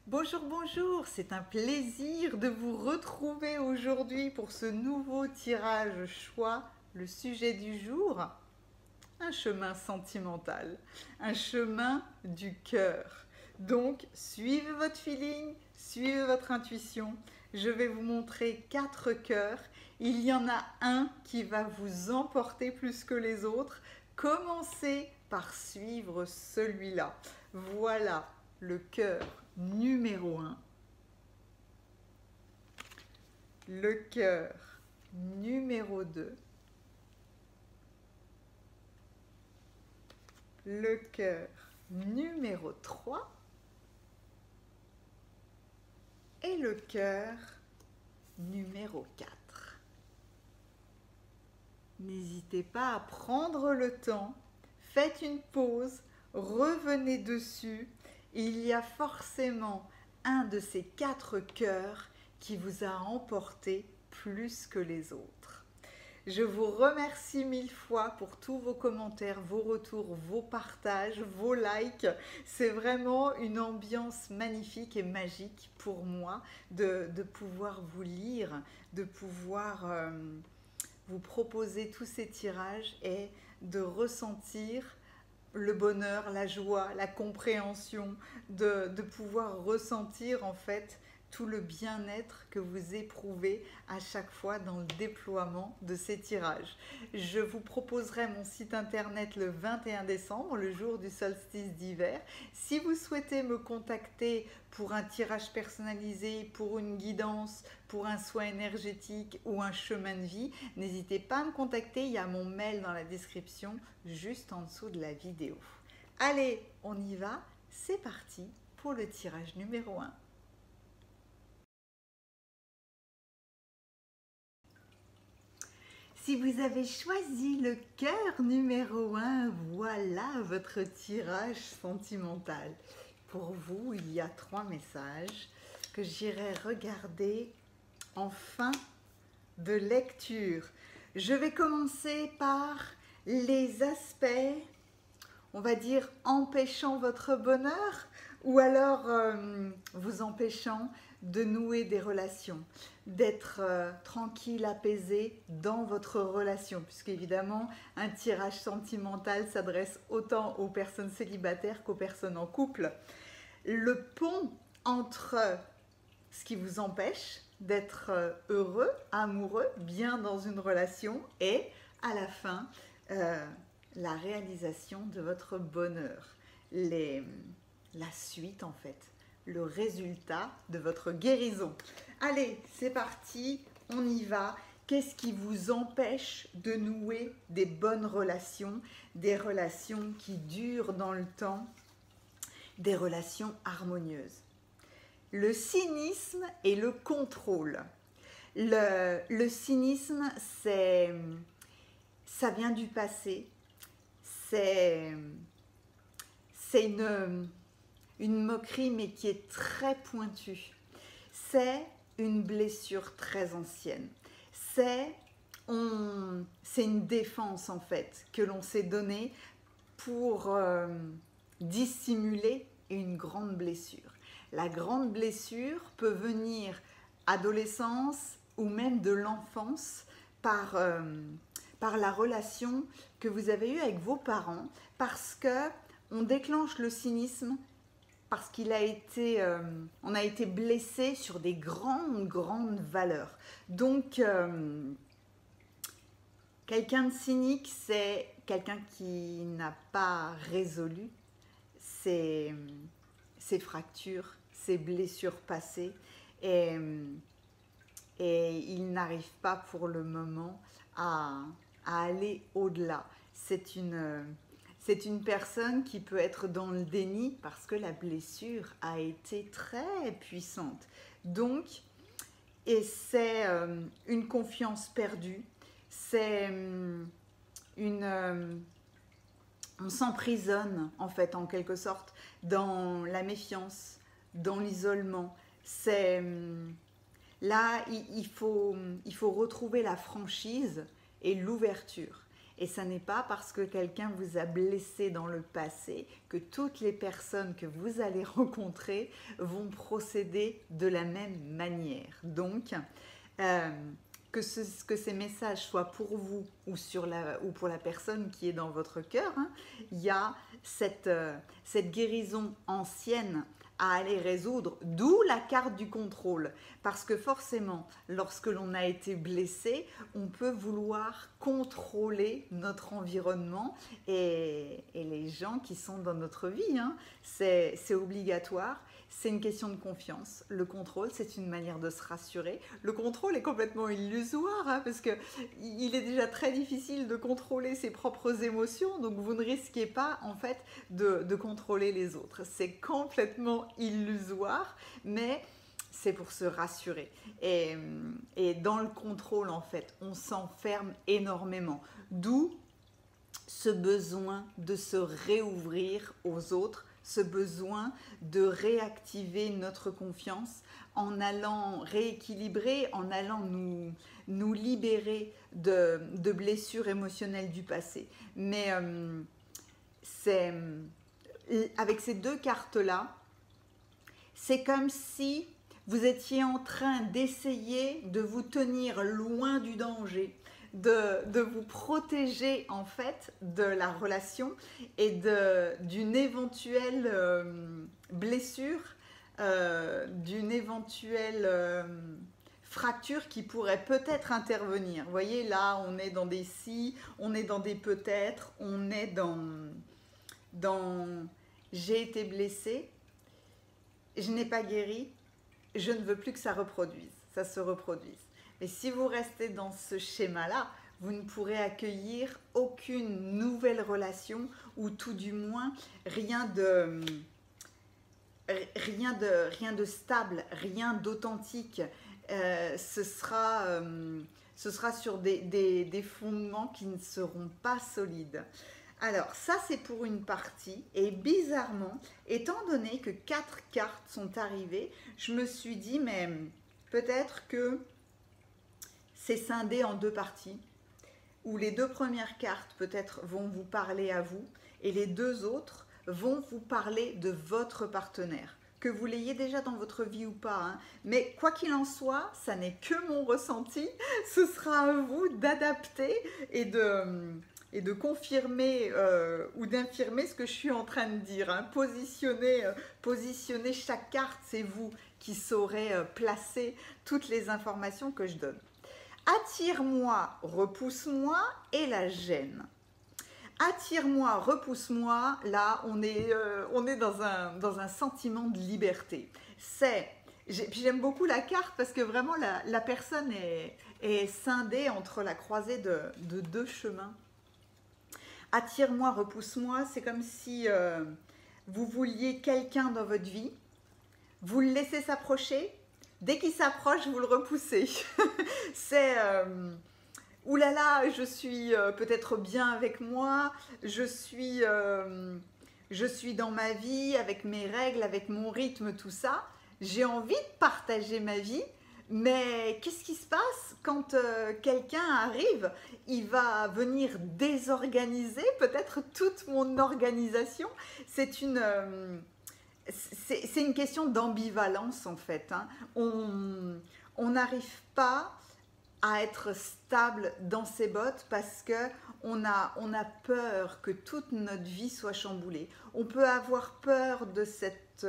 Bonjour, bonjour, c'est un plaisir de vous retrouver aujourd'hui pour ce nouveau tirage choix. Le sujet du jour, un chemin sentimental, un chemin du cœur. Donc, suivez votre feeling, suivez votre intuition. Je vais vous montrer 4 cœurs. Il y en a un qui va vous emporter plus que les autres. Commencez par suivre celui-là. Voilà le cœur numéro 1, le cœur numéro 2, le cœur numéro 3 et le cœur numéro 4. N'hésitez pas à prendre le temps, faites une pause, revenez dessus. Il y a forcément un de ces 4 cœurs qui vous a emporté plus que les autres. Je vous remercie 1000 fois pour tous vos commentaires, vos retours, vos partages, vos likes. C'est vraiment une ambiance magnifique et magique pour moi de pouvoir vous lire, de pouvoir vous proposer tous ces tirages et de ressentir le bonheur, la joie, la compréhension, de pouvoir ressentir en fait tout le bien-être que vous éprouvez à chaque fois dans le déploiement de ces tirages. Je vous proposerai mon site internet le 21 décembre, le jour du solstice d'hiver. Si vous souhaitez me contacter pour un tirage personnalisé, pour une guidance, pour un soin énergétique ou un chemin de vie, n'hésitez pas à me contacter, il y a mon mail dans la description juste en dessous de la vidéo. Allez, on y va, c'est parti pour le tirage numéro 1. Si vous avez choisi le cœur numéro 1, voilà votre tirage sentimental. Pour vous, il y a 3 messages que j'irai regarder en fin de lecture. Je vais commencer par les aspects, on va dire, empêchant votre bonheur ou alors vous empêchant de nouer des relations, d'être tranquille, apaisé dans votre relation, puisque évidemment un tirage sentimental s'adresse autant aux personnes célibataires qu'aux personnes en couple. Le pont entre ce qui vous empêche d'être heureux, amoureux, bien dans une relation et à la fin la réalisation de votre bonheur, la suite en fait, le résultat de votre guérison. Allez, c'est parti, on y va. Qu'est-ce qui vous empêche de nouer des bonnes relations, des relations qui durent dans le temps, des relations harmonieuses? Le cynisme et le contrôle. Le cynisme, ça vient du passé. C'est une moquerie, mais qui est très pointue. C'est une blessure très ancienne. C'est une défense, en fait, que l'on s'est donnée pour dissimuler une grande blessure. La grande blessure peut venir adolescence ou même de l'enfance par la relation que vous avez eue avec vos parents, parce que on déclenche le cynisme parce qu'on a été blessé sur des grandes valeurs. Donc, quelqu'un de cynique, c'est quelqu'un qui n'a pas résolu ses fractures, ses blessures passées, et il n'arrive pas pour le moment à aller au-delà. C'est une personne qui peut être dans le déni parce que la blessure a été très puissante. Donc, et c'est une confiance perdue, c'est on s'emprisonne en fait en quelque sorte dans la méfiance, dans l'isolement. C'est là il faut retrouver la franchise et l'ouverture. Et ça n'est pas parce que quelqu'un vous a blessé dans le passé que toutes les personnes que vous allez rencontrer vont procéder de la même manière. Donc, que ces messages soient pour vous ou pour la personne qui est dans votre cœur, hein, il y a cette guérison ancienne à aller résoudre, d'où la carte du contrôle. Parce que forcément, lorsque l'on a été blessé, on peut vouloir contrôler notre environnement et les gens qui sont dans notre vie. Hein. C'est obligatoire. C'est une question de confiance. Le contrôle, c'est une manière de se rassurer. Le contrôle est complètement illusoire, hein, parce qu'il est déjà très difficile de contrôler ses propres émotions, donc vous ne risquez pas en fait de contrôler les autres. C'est complètement illusoire, mais c'est pour se rassurer. Et dans le contrôle, en fait, on s'enferme énormément. D'où ce besoin de se réouvrir aux autres, ce besoin de réactiver notre confiance en allant rééquilibrer, en allant nous libérer de blessures émotionnelles du passé. Mais avec ces deux cartes-là, c'est comme si vous étiez en train d'essayer de vous tenir loin du danger, de vous protéger en fait de la relation et d'une éventuelle blessure, d'une éventuelle fracture qui pourrait peut-être intervenir. Vous voyez, là, on est dans des si, on est dans des peut-être, on est dans j'ai été blessée, je n'ai pas guéri, je ne veux plus que ça se reproduise. Mais si vous restez dans ce schéma-là, vous ne pourrez accueillir aucune nouvelle relation ou tout du moins rien de stable, rien d'authentique. Ce sera sur des fondements qui ne seront pas solides. Alors ça c'est pour une partie et bizarrement, étant donné que 4 cartes sont arrivées, je me suis dit mais peut-être que c'est scindé en 2 parties, où les 2 premières cartes peut-être vont vous parler à vous et les 2 autres vont vous parler de votre partenaire. Que vous l'ayez déjà dans votre vie ou pas, hein. Mais quoi qu'il en soit, ça n'est que mon ressenti, ce sera à vous d'adapter et de confirmer ou d'infirmer ce que je suis en train de dire. Hein. Positionner chaque carte, c'est vous qui saurez placer toutes les informations que je donne. Attire-moi, repousse-moi et la gêne. Attire-moi, repousse-moi, là on est dans un sentiment de liberté. J'aime beaucoup la carte parce que vraiment la personne est scindée entre la croisée de 2 chemins. Attire-moi, repousse-moi, c'est comme si vous vouliez quelqu'un dans votre vie, vous le laissez s'approcher, dès qu'il s'approche, vous le repoussez. C'est oulala, je suis peut-être bien avec moi, je suis dans ma vie, avec mes règles, avec mon rythme, tout ça. J'ai envie de partager ma vie, mais qu'est-ce qui se passe quand quelqu'un arrive? Il va venir désorganiser peut-être toute mon organisation. C'est une question d'ambivalence en fait. Hein. On n'arrive pas à être stable dans ses bottes parce qu'on a peur que toute notre vie soit chamboulée. On peut avoir peur de cette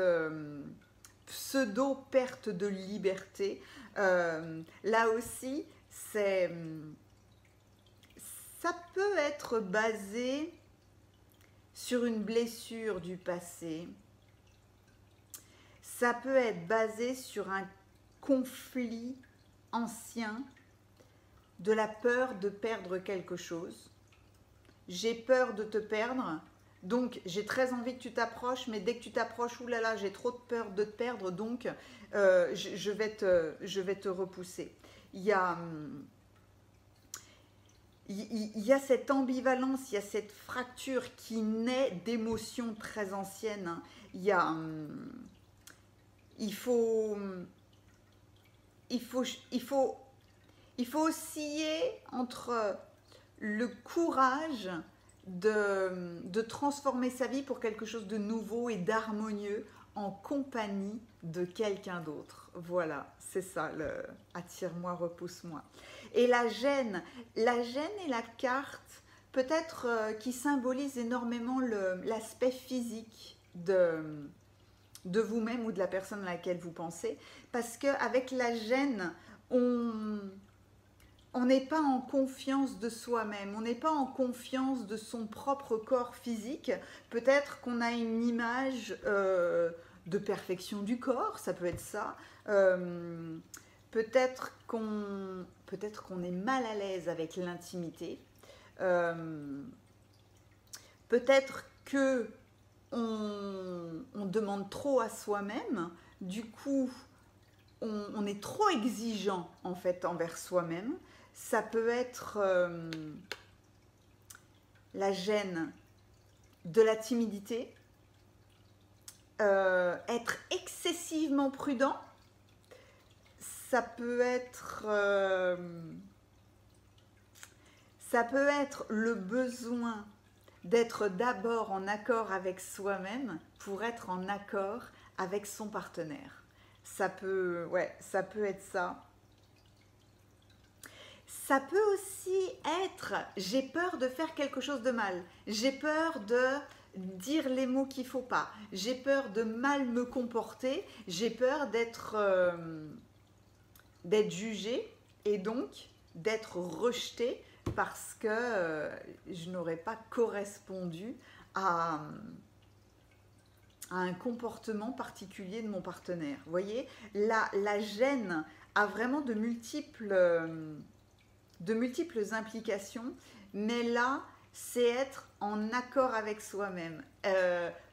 pseudo-perte de liberté. Là aussi, ça peut être basé sur une blessure du passé. Ça peut être basé sur un conflit ancien, de la peur de perdre quelque chose. J'ai peur de te perdre, donc j'ai très envie que tu t'approches, mais dès que tu t'approches, oulala, j'ai trop de peur de te perdre, donc je vais te repousser. Il y a cette ambivalence, il y a cette fracture qui naît d'émotions très anciennes. Hein. Il faut osciller entre le courage de transformer sa vie pour quelque chose de nouveau et d'harmonieux en compagnie de quelqu'un d'autre. Voilà, c'est ça, le attire-moi, repousse-moi. Et la gêne est la carte peut-être qui symbolise énormément l'aspect physique de vous-même ou de la personne à laquelle vous pensez, parce qu'avec la gêne, on n'est pas en confiance de soi-même, on n'est pas en confiance de son propre corps physique. Peut-être qu'on a une image de perfection du corps, ça peut être ça. Peut-être qu'on est mal à l'aise avec l'intimité. Peut-être que on demande trop à soi-même, du coup on est trop exigeant en fait envers soi-même. Ça peut être la gêne de la timidité, être excessivement prudent, ça peut être le besoin d'être d'abord en accord avec soi-même pour être en accord avec son partenaire. Ça peut être ça. Ça peut aussi être j'ai peur de faire quelque chose de mal, j'ai peur de dire les mots qu'il ne faut pas, j'ai peur de mal me comporter, j'ai peur d'être jugée et donc d'être rejetée parce que je n'aurais pas correspondu à un comportement particulier de mon partenaire. Vous voyez, la gêne a vraiment de multiples implications, mais là, c'est être en accord avec soi-même.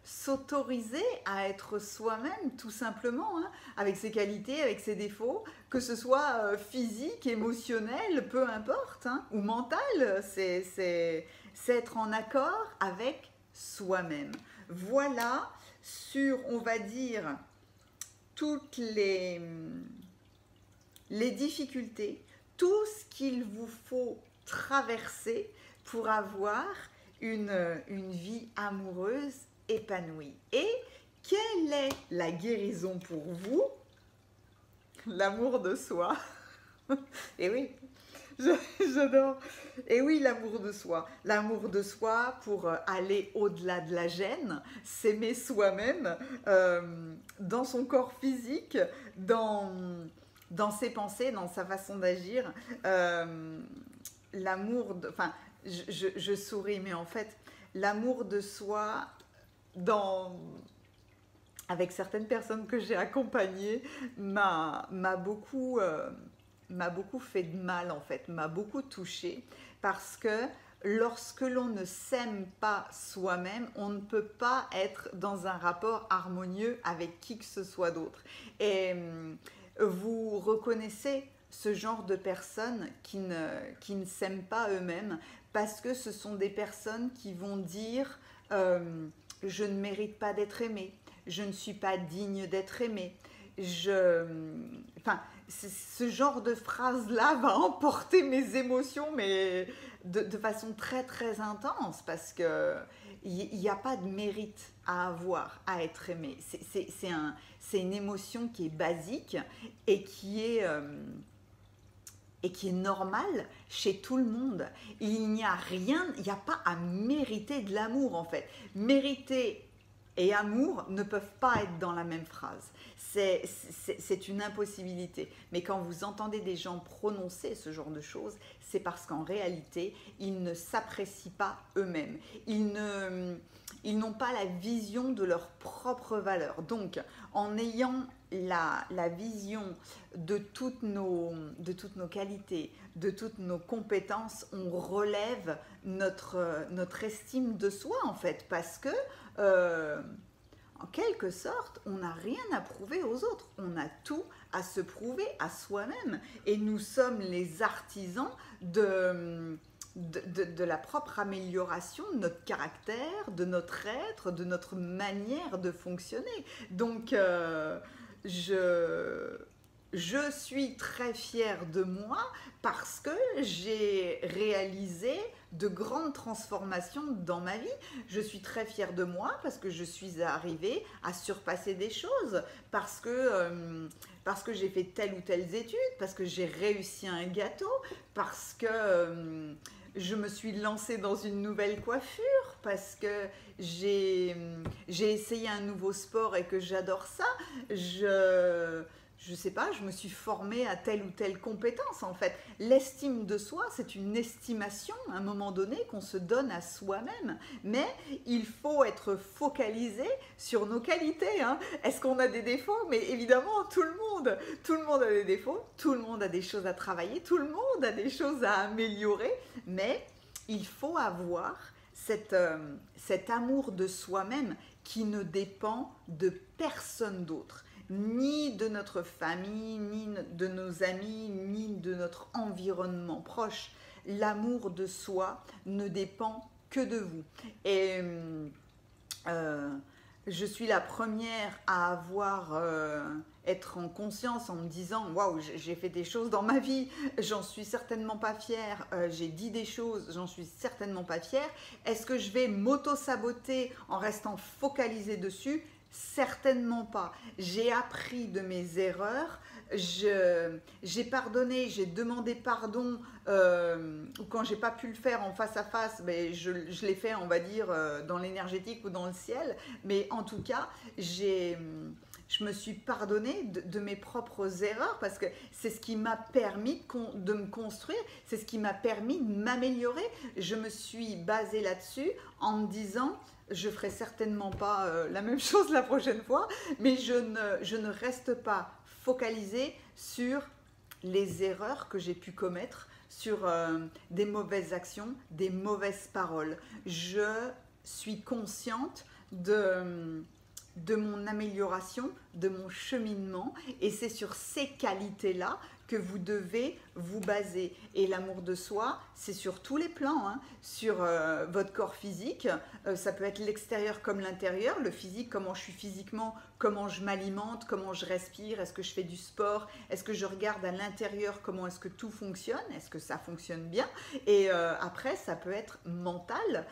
S'autoriser à être soi-même, tout simplement, hein, avec ses qualités, avec ses défauts, que ce soit physique, émotionnel, peu importe, hein, ou mental, c'est être en accord avec soi-même. Voilà sur, on va dire, toutes les difficultés, tout ce qu'il vous faut traverser pour avoir une vie amoureuse épanouie. Et quelle est la guérison pour vous? L'amour de soi. Et oui, j'adore. Et oui, l'amour de soi. L'amour de soi pour aller au-delà de la gêne, s'aimer soi-même dans son corps physique, dans ses pensées, dans sa façon d'agir. L'amour de... Enfin, je souris, mais en fait, l'amour de soi avec certaines personnes que j'ai accompagnées m'a beaucoup fait de mal, en fait, m'a beaucoup touchée, parce que lorsque l'on ne s'aime pas soi-même, on ne peut pas être dans un rapport harmonieux avec qui que ce soit d'autre. Et vous reconnaissez ce genre de personnes qui ne s'aiment pas eux-mêmes, parce que ce sont des personnes qui vont dire je ne mérite pas d'être aimée, je ne suis pas digne d'être aimée, enfin, ce genre de phrase-là va emporter mes émotions, mais de façon très très intense, parce que il n'y a pas de mérite à avoir, à être aimé. C'est une émotion qui est basique et qui est normale chez tout le monde. Il n'y a pas à mériter de l'amour, en fait. Mériter et amour ne peuvent pas être dans la même phrase. C'est une impossibilité. Mais quand vous entendez des gens prononcer ce genre de choses, c'est parce qu'en réalité, ils ne s'apprécient pas eux-mêmes. Ils n'ont pas la vision de leur propre valeur. Donc, en ayant la vision de toutes nos qualités, de toutes nos compétences, on relève notre estime de soi, en fait, parce que en quelque sorte, on n'a rien à prouver aux autres, on a tout à se prouver à soi-même, et nous sommes les artisans de la propre amélioration de notre caractère, de notre être, de notre manière de fonctionner. Donc, je suis très fière de moi parce que j'ai réalisé de grandes transformations dans ma vie. Je suis très fière de moi parce que je suis arrivée à surpasser des choses, parce que j'ai fait telle ou telle étude, parce que j'ai réussi un gâteau, parce que je me suis lancée dans une nouvelle coiffure, parce que j'ai essayé un nouveau sport et que j'adore ça. Je sais pas, je me suis formée à telle ou telle compétence en fait. L'estime de soi, c'est une estimation à un moment donné qu'on se donne à soi-même. Mais il faut être focalisé sur nos qualités. Hein. Est-ce qu'on a des défauts? Mais évidemment, tout le monde a des défauts, tout le monde a des choses à travailler, tout le monde a des choses à améliorer. Mais il faut avoir cet amour de soi-même qui ne dépend de personne d'autre, ni de notre famille, ni de nos amis, ni de notre environnement proche. L'amour de soi ne dépend que de vous. Et je suis la première à être en conscience en me disant waouh, j'ai fait des choses dans ma vie, j'en suis certainement pas fière, j'ai dit des choses, j'en suis certainement pas fière. Est-ce que je vais m'auto-saboter en restant focalisée dessus? Certainement pas. J'ai appris de mes erreurs, j'ai pardonné, j'ai demandé pardon, ou quand j'ai pas pu le faire en face à face, mais je l'ai fait, on va dire, dans l'énergétique ou dans le ciel. Mais en tout cas, je me suis pardonnée de mes propres erreurs parce que c'est ce qui m'a permis de me construire, c'est ce qui m'a permis de m'améliorer. Je me suis basée là-dessus en me disant je ferai certainement pas la même chose la prochaine fois, mais je ne reste pas focalisée sur les erreurs que j'ai pu commettre, sur des mauvaises actions, des mauvaises paroles. Je suis consciente de mon amélioration, de mon cheminement, et c'est sur ces qualités-là que vous devez vous baser. Et l'amour de soi, c'est sur tous les plans, hein. Sur votre corps physique, ça peut être l'extérieur comme l'intérieur, le physique, comment je suis physiquement, comment je m'alimente, comment je respire, est-ce que je fais du sport, est-ce que je regarde à l'intérieur, comment est-ce que tout fonctionne, est-ce que ça fonctionne bien, et après ça peut être mental,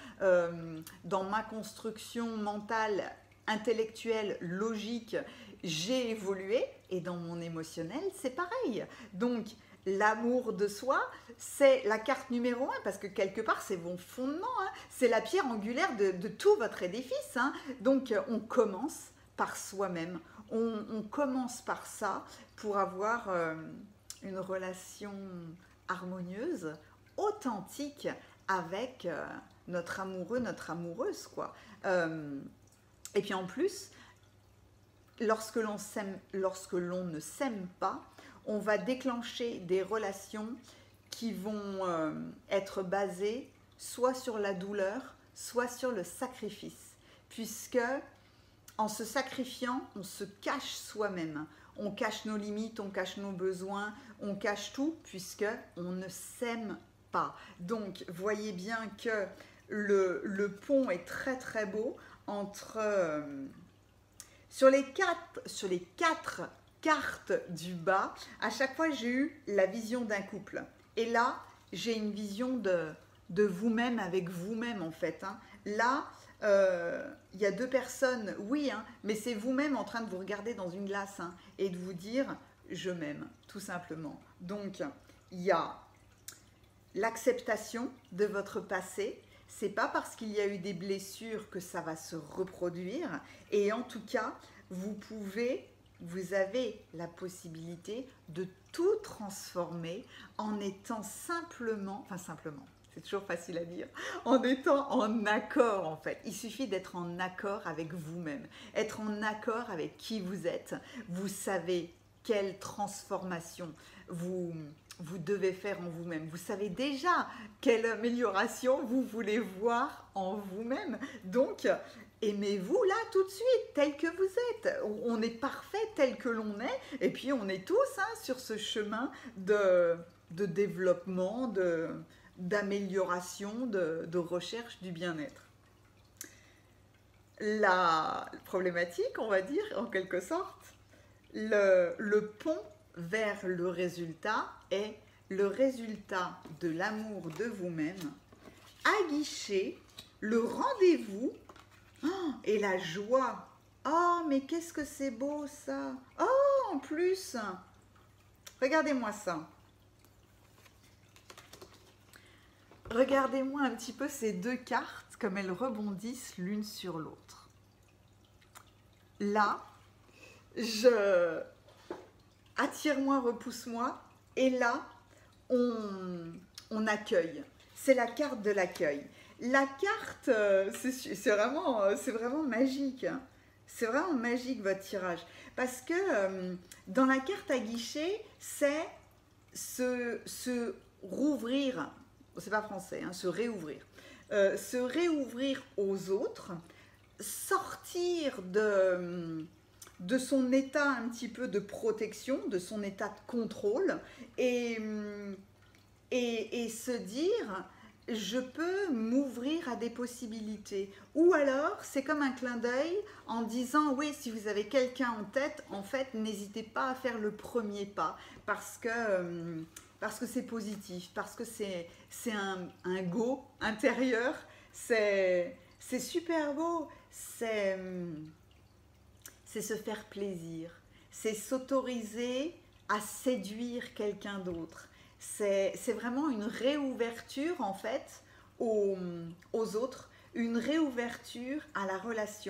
dans ma construction mentale, intellectuelle, logique, j'ai évolué, et dans mon émotionnel, c'est pareil. Donc, l'amour de soi, c'est la carte numéro 1, parce que quelque part, c'est vos fondements, hein. C'est la pierre angulaire de tout votre édifice. Hein. Donc, on commence par soi-même. On commence par ça pour avoir une relation harmonieuse, authentique avec notre amoureux, notre amoureuse, quoi. Et puis en plus, lorsque l'on ne s'aime pas, on va déclencher des relations qui vont être basées soit sur la douleur, soit sur le sacrifice. Puisque en se sacrifiant, on se cache soi-même. On cache nos limites, on cache nos besoins, on cache tout puisque on ne s'aime pas. Donc, voyez bien que le pont est très très beau entre... Sur les quatre cartes du bas, à chaque fois j'ai eu la vision d'un couple. Et là, j'ai une vision de vous-même avec vous-même en fait. Hein. Là, il y a deux personnes, oui, hein, mais c'est vous-même en train de vous regarder dans une glace hein, et de vous dire « je m'aime », tout simplement. Donc, il y a l'acceptation de votre passé. C'est pas parce qu'il y a eu des blessures que ça va se reproduire. Et en tout cas, vous avez la possibilité de tout transformer en étant simplement, c'est toujours facile à dire, en étant en accord en fait. Il suffit d'être en accord avec vous-même, être en accord avec qui vous êtes. Vous savez quelle transformation vous devez faire en vous-même. Vous savez déjà quelle amélioration vous voulez voir en vous-même. Donc, aimez-vous là tout de suite, tel que vous êtes. On est parfait tel que l'on est. Et puis, on est tous hein, sur ce chemin de développement, d'amélioration, de recherche du bien-être. La problématique, on va dire, en quelque sorte, le pont vers le résultat est le résultat de l'amour de vous-même, aguichez le rendez-vous et la joie. Oh, mais qu'est-ce que c'est beau ça! Oh, en plus, regardez-moi ça. Regardez-moi un petit peu ces deux cartes, comme elles rebondissent l'une sur l'autre. Là, attire-moi, repousse-moi, et là, on accueille. C'est la carte de l'accueil. La carte, c'est vraiment magique. C'est vraiment magique votre tirage. Parce que dans la carte à guichet, c'est se rouvrir. C'est pas français, hein, se réouvrir. Se réouvrir aux autres, sortir de son état un petit peu de protection, de son état de contrôle, et se dire je peux m'ouvrir à des possibilités. Ou alors c'est comme un clin d'œil en disant oui, si vous avez quelqu'un en tête, en fait n'hésitez pas à faire le premier pas parce que c'est positif, parce que c'est un go intérieur, c'est super beau, c'est se faire plaisir, c'est s'autoriser à séduire quelqu'un d'autre. C'est vraiment une réouverture en fait aux autres, une réouverture à la relation,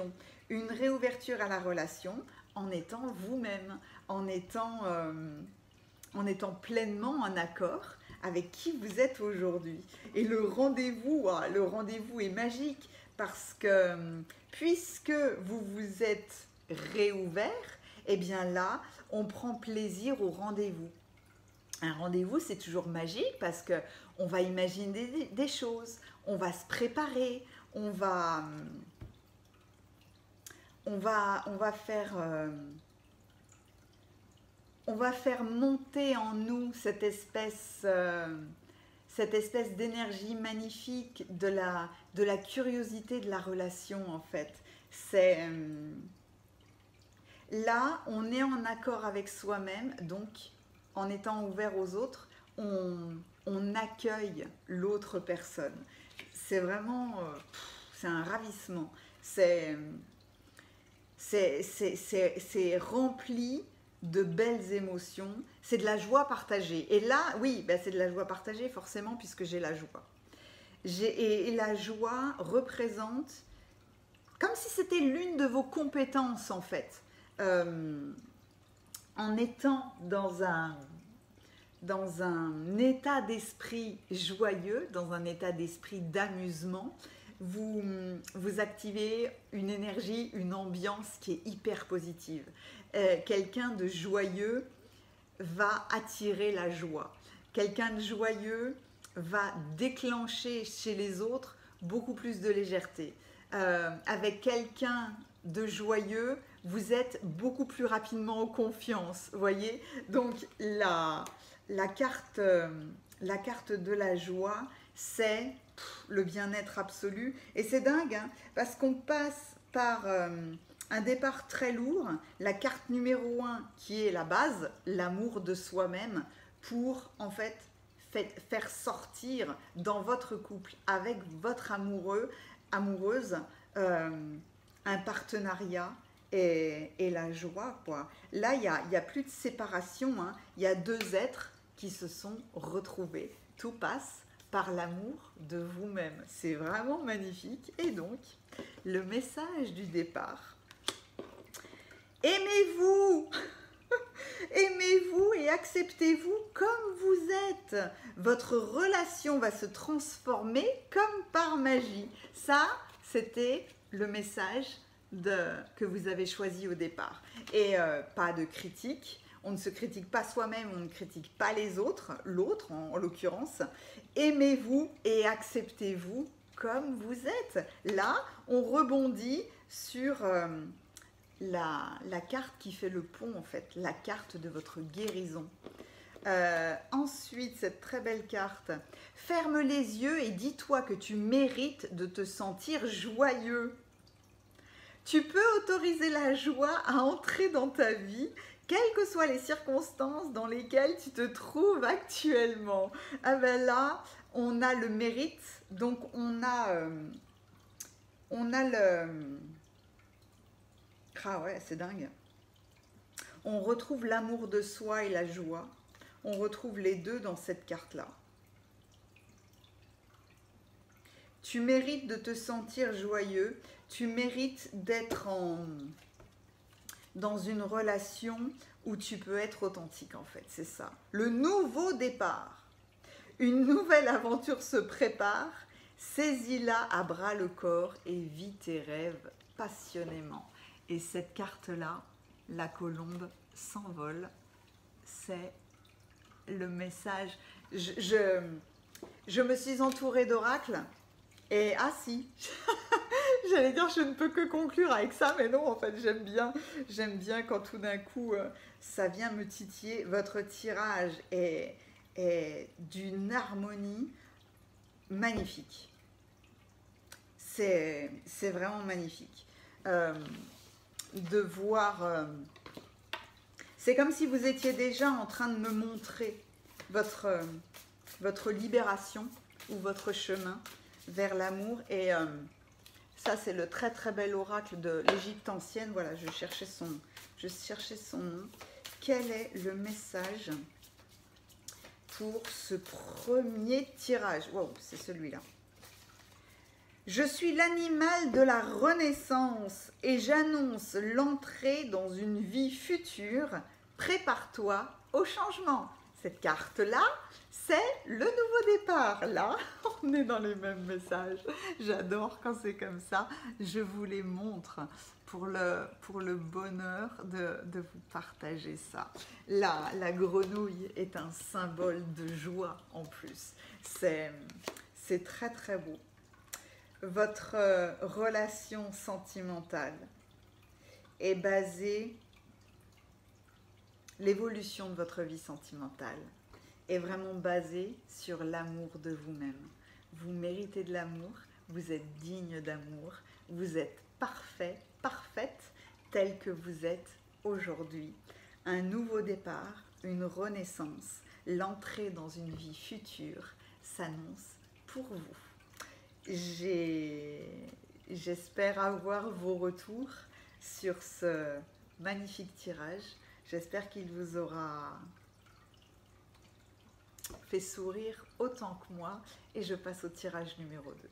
en étant vous-même, en étant pleinement en accord avec qui vous êtes aujourd'hui. Et le rendez-vous est magique parce que puisque vous vous êtes réouvert, et bien là, on prend plaisir au rendez-vous. Un rendez-vous, c'est toujours magique parce que on va imaginer des choses, on va se préparer, on va faire monter en nous cette espèce d'énergie magnifique de la curiosité de la relation en fait. C'est là, on est en accord avec soi-même, donc en étant ouvert aux autres, on accueille l'autre personne. C'est vraiment, c'est un ravissement. C'est rempli de belles émotions. C'est de la joie partagée. Et là, oui, ben c'est de la joie partagée forcément puisque j'ai la joie. Et la joie représente comme si c'était l'une de vos compétences en fait. En étant dans un état d'esprit joyeux, dans un état d'esprit d'amusement, vous activez une énergie, une ambiance qui est hyper positive. Quelqu'un de joyeux va attirer la joie. Quelqu'un de joyeux va déclencher chez les autres beaucoup plus de légèreté. Avec quelqu'un de joyeux, vous êtes beaucoup plus rapidement en confiance, voyez. Donc la carte de la joie, c'est le bien-être absolu. Et c'est dingue, hein, parce qu'on passe par un départ très lourd, la carte numéro 1 qui est la base, l'amour de soi-même, pour en fait faire sortir dans votre couple, avec votre amoureuse, un partenariat et la joie, quoi. Là, il y a plus de séparation, hein. Il y a deux êtres qui se sont retrouvés. Tout passe par l'amour de vous-même. C'est vraiment magnifique. Et donc, le message du départ. Aimez-vous! Aimez-vous et acceptez-vous comme vous êtes. Votre relation va se transformer comme par magie. Ça, c'était le message que vous avez choisi au départ. Et pas de critique. On ne se critique pas soi-même, on ne critique pas les autres, l'autre en l'occurrence. Aimez-vous et acceptez-vous comme vous êtes. Là, on rebondit sur la carte qui fait le pont, en fait, la carte de votre guérison. Ensuite, cette très belle carte. Ferme les yeux et dis-toi que tu mérites de te sentir joyeux. Tu peux autoriser la joie à entrer dans ta vie quelles que soient les circonstances dans lesquelles tu te trouves actuellement. Ah ben là, on a le mérite, donc on a le... Ah ouais, c'est dingue. On retrouve l'amour de soi et la joie. On retrouve les deux dans cette carte-là. Tu mérites de te sentir joyeux. Tu mérites d'être dans une relation où tu peux être authentique, en fait. C'est ça. Le nouveau départ. Une nouvelle aventure se prépare. Saisis-la à bras le corps et vis tes rêves passionnément. Et cette carte-là, la colombe s'envole, c'est le message. Je me suis entourée d'oracles et ah si, j'allais dire je ne peux que conclure avec ça, mais non, en fait j'aime bien quand tout d'un coup ça vient me titiller. Votre tirage est d'une harmonie magnifique. C'est vraiment magnifique. De voir... c'est comme si vous étiez déjà en train de me montrer votre libération ou votre chemin vers l'amour. Et ça, c'est le très très bel oracle de l'Égypte ancienne. Voilà, je cherchais son nom. Quel est le message pour ce premier tirage? Wow, c'est celui-là. Je suis l'animal de la renaissance et j'annonce l'entrée dans une vie future. Prépare-toi au changement. Cette carte-là, c'est le nouveau départ. Là, on est dans les mêmes messages. J'adore quand c'est comme ça. Je vous les montre pour le bonheur de vous partager ça. Là, la grenouille est un symbole de joie en plus. C'est très très beau. Votre relation sentimentale est basée, l'évolution de votre vie sentimentale est vraiment basée sur l'amour de vous-même. Vous méritez de l'amour, vous êtes digne d'amour, vous êtes parfait, parfaite, tel que vous êtes aujourd'hui. Un nouveau départ, une renaissance, l'entrée dans une vie future s'annonce pour vous. J'espère avoir vos retours sur ce magnifique tirage. J'espère qu'il vous aura fait sourire autant que moi. Et je passe au tirage numéro 2.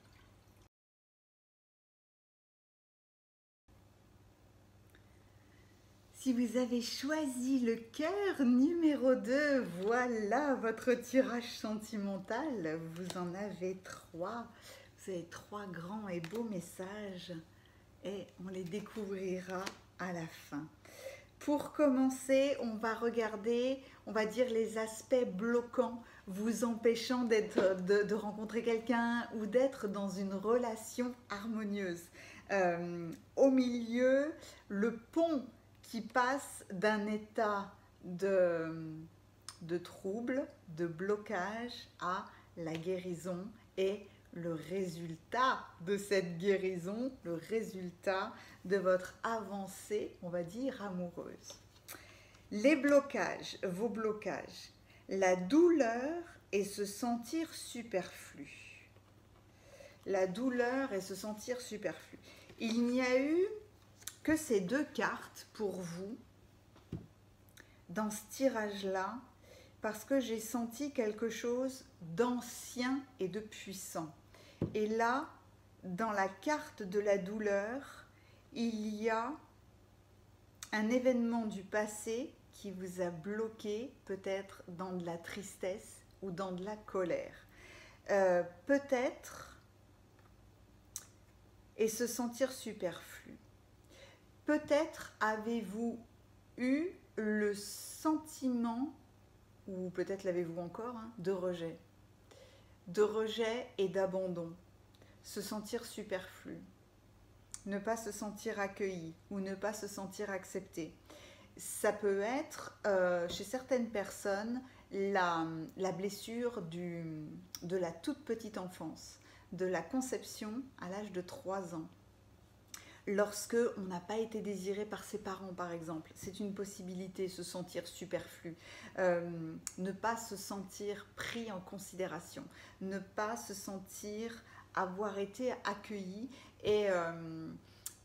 Si vous avez choisi le cœur numéro 2, voilà votre tirage sentimental. Vous en avez 3. Vous avez 3 grands et beaux messages et on les découvrira à la fin. Pour commencer, on va regarder, on va dire les aspects bloquants, vous empêchant de rencontrer quelqu'un ou d'être dans une relation harmonieuse. Au milieu, le pont qui passe d'un état de trouble, de blocage à la guérison et le résultat de cette guérison, le résultat de votre avancée, on va dire, amoureuse. Les blocages, vos blocages, la douleur et se sentir superflu. La douleur et se sentir superflu. Il n'y a eu que ces 2 cartes pour vous dans ce tirage-là, parce que j'ai senti quelque chose d'ancien et de puissant. Et là, dans la carte de la douleur, il y a un événement du passé qui vous a bloqué, peut-être dans de la tristesse ou dans de la colère. Peut-être, et se sentir superflu. Peut-être avez-vous eu le sentiment, ou peut-être l'avez-vous encore, de rejet. De rejet et d'abandon. Se sentir superflu. Ne pas se sentir accueilli ou ne pas se sentir accepté. Ça peut être, chez certaines personnes, la blessure de la toute petite enfance, de la conception à l'âge de 3 ans. lorsque on n'a pas été désiré par ses parents, par exemple. C'est une possibilité, se sentir superflu. Ne pas se sentir pris en considération. Ne pas se sentir avoir été accueilli et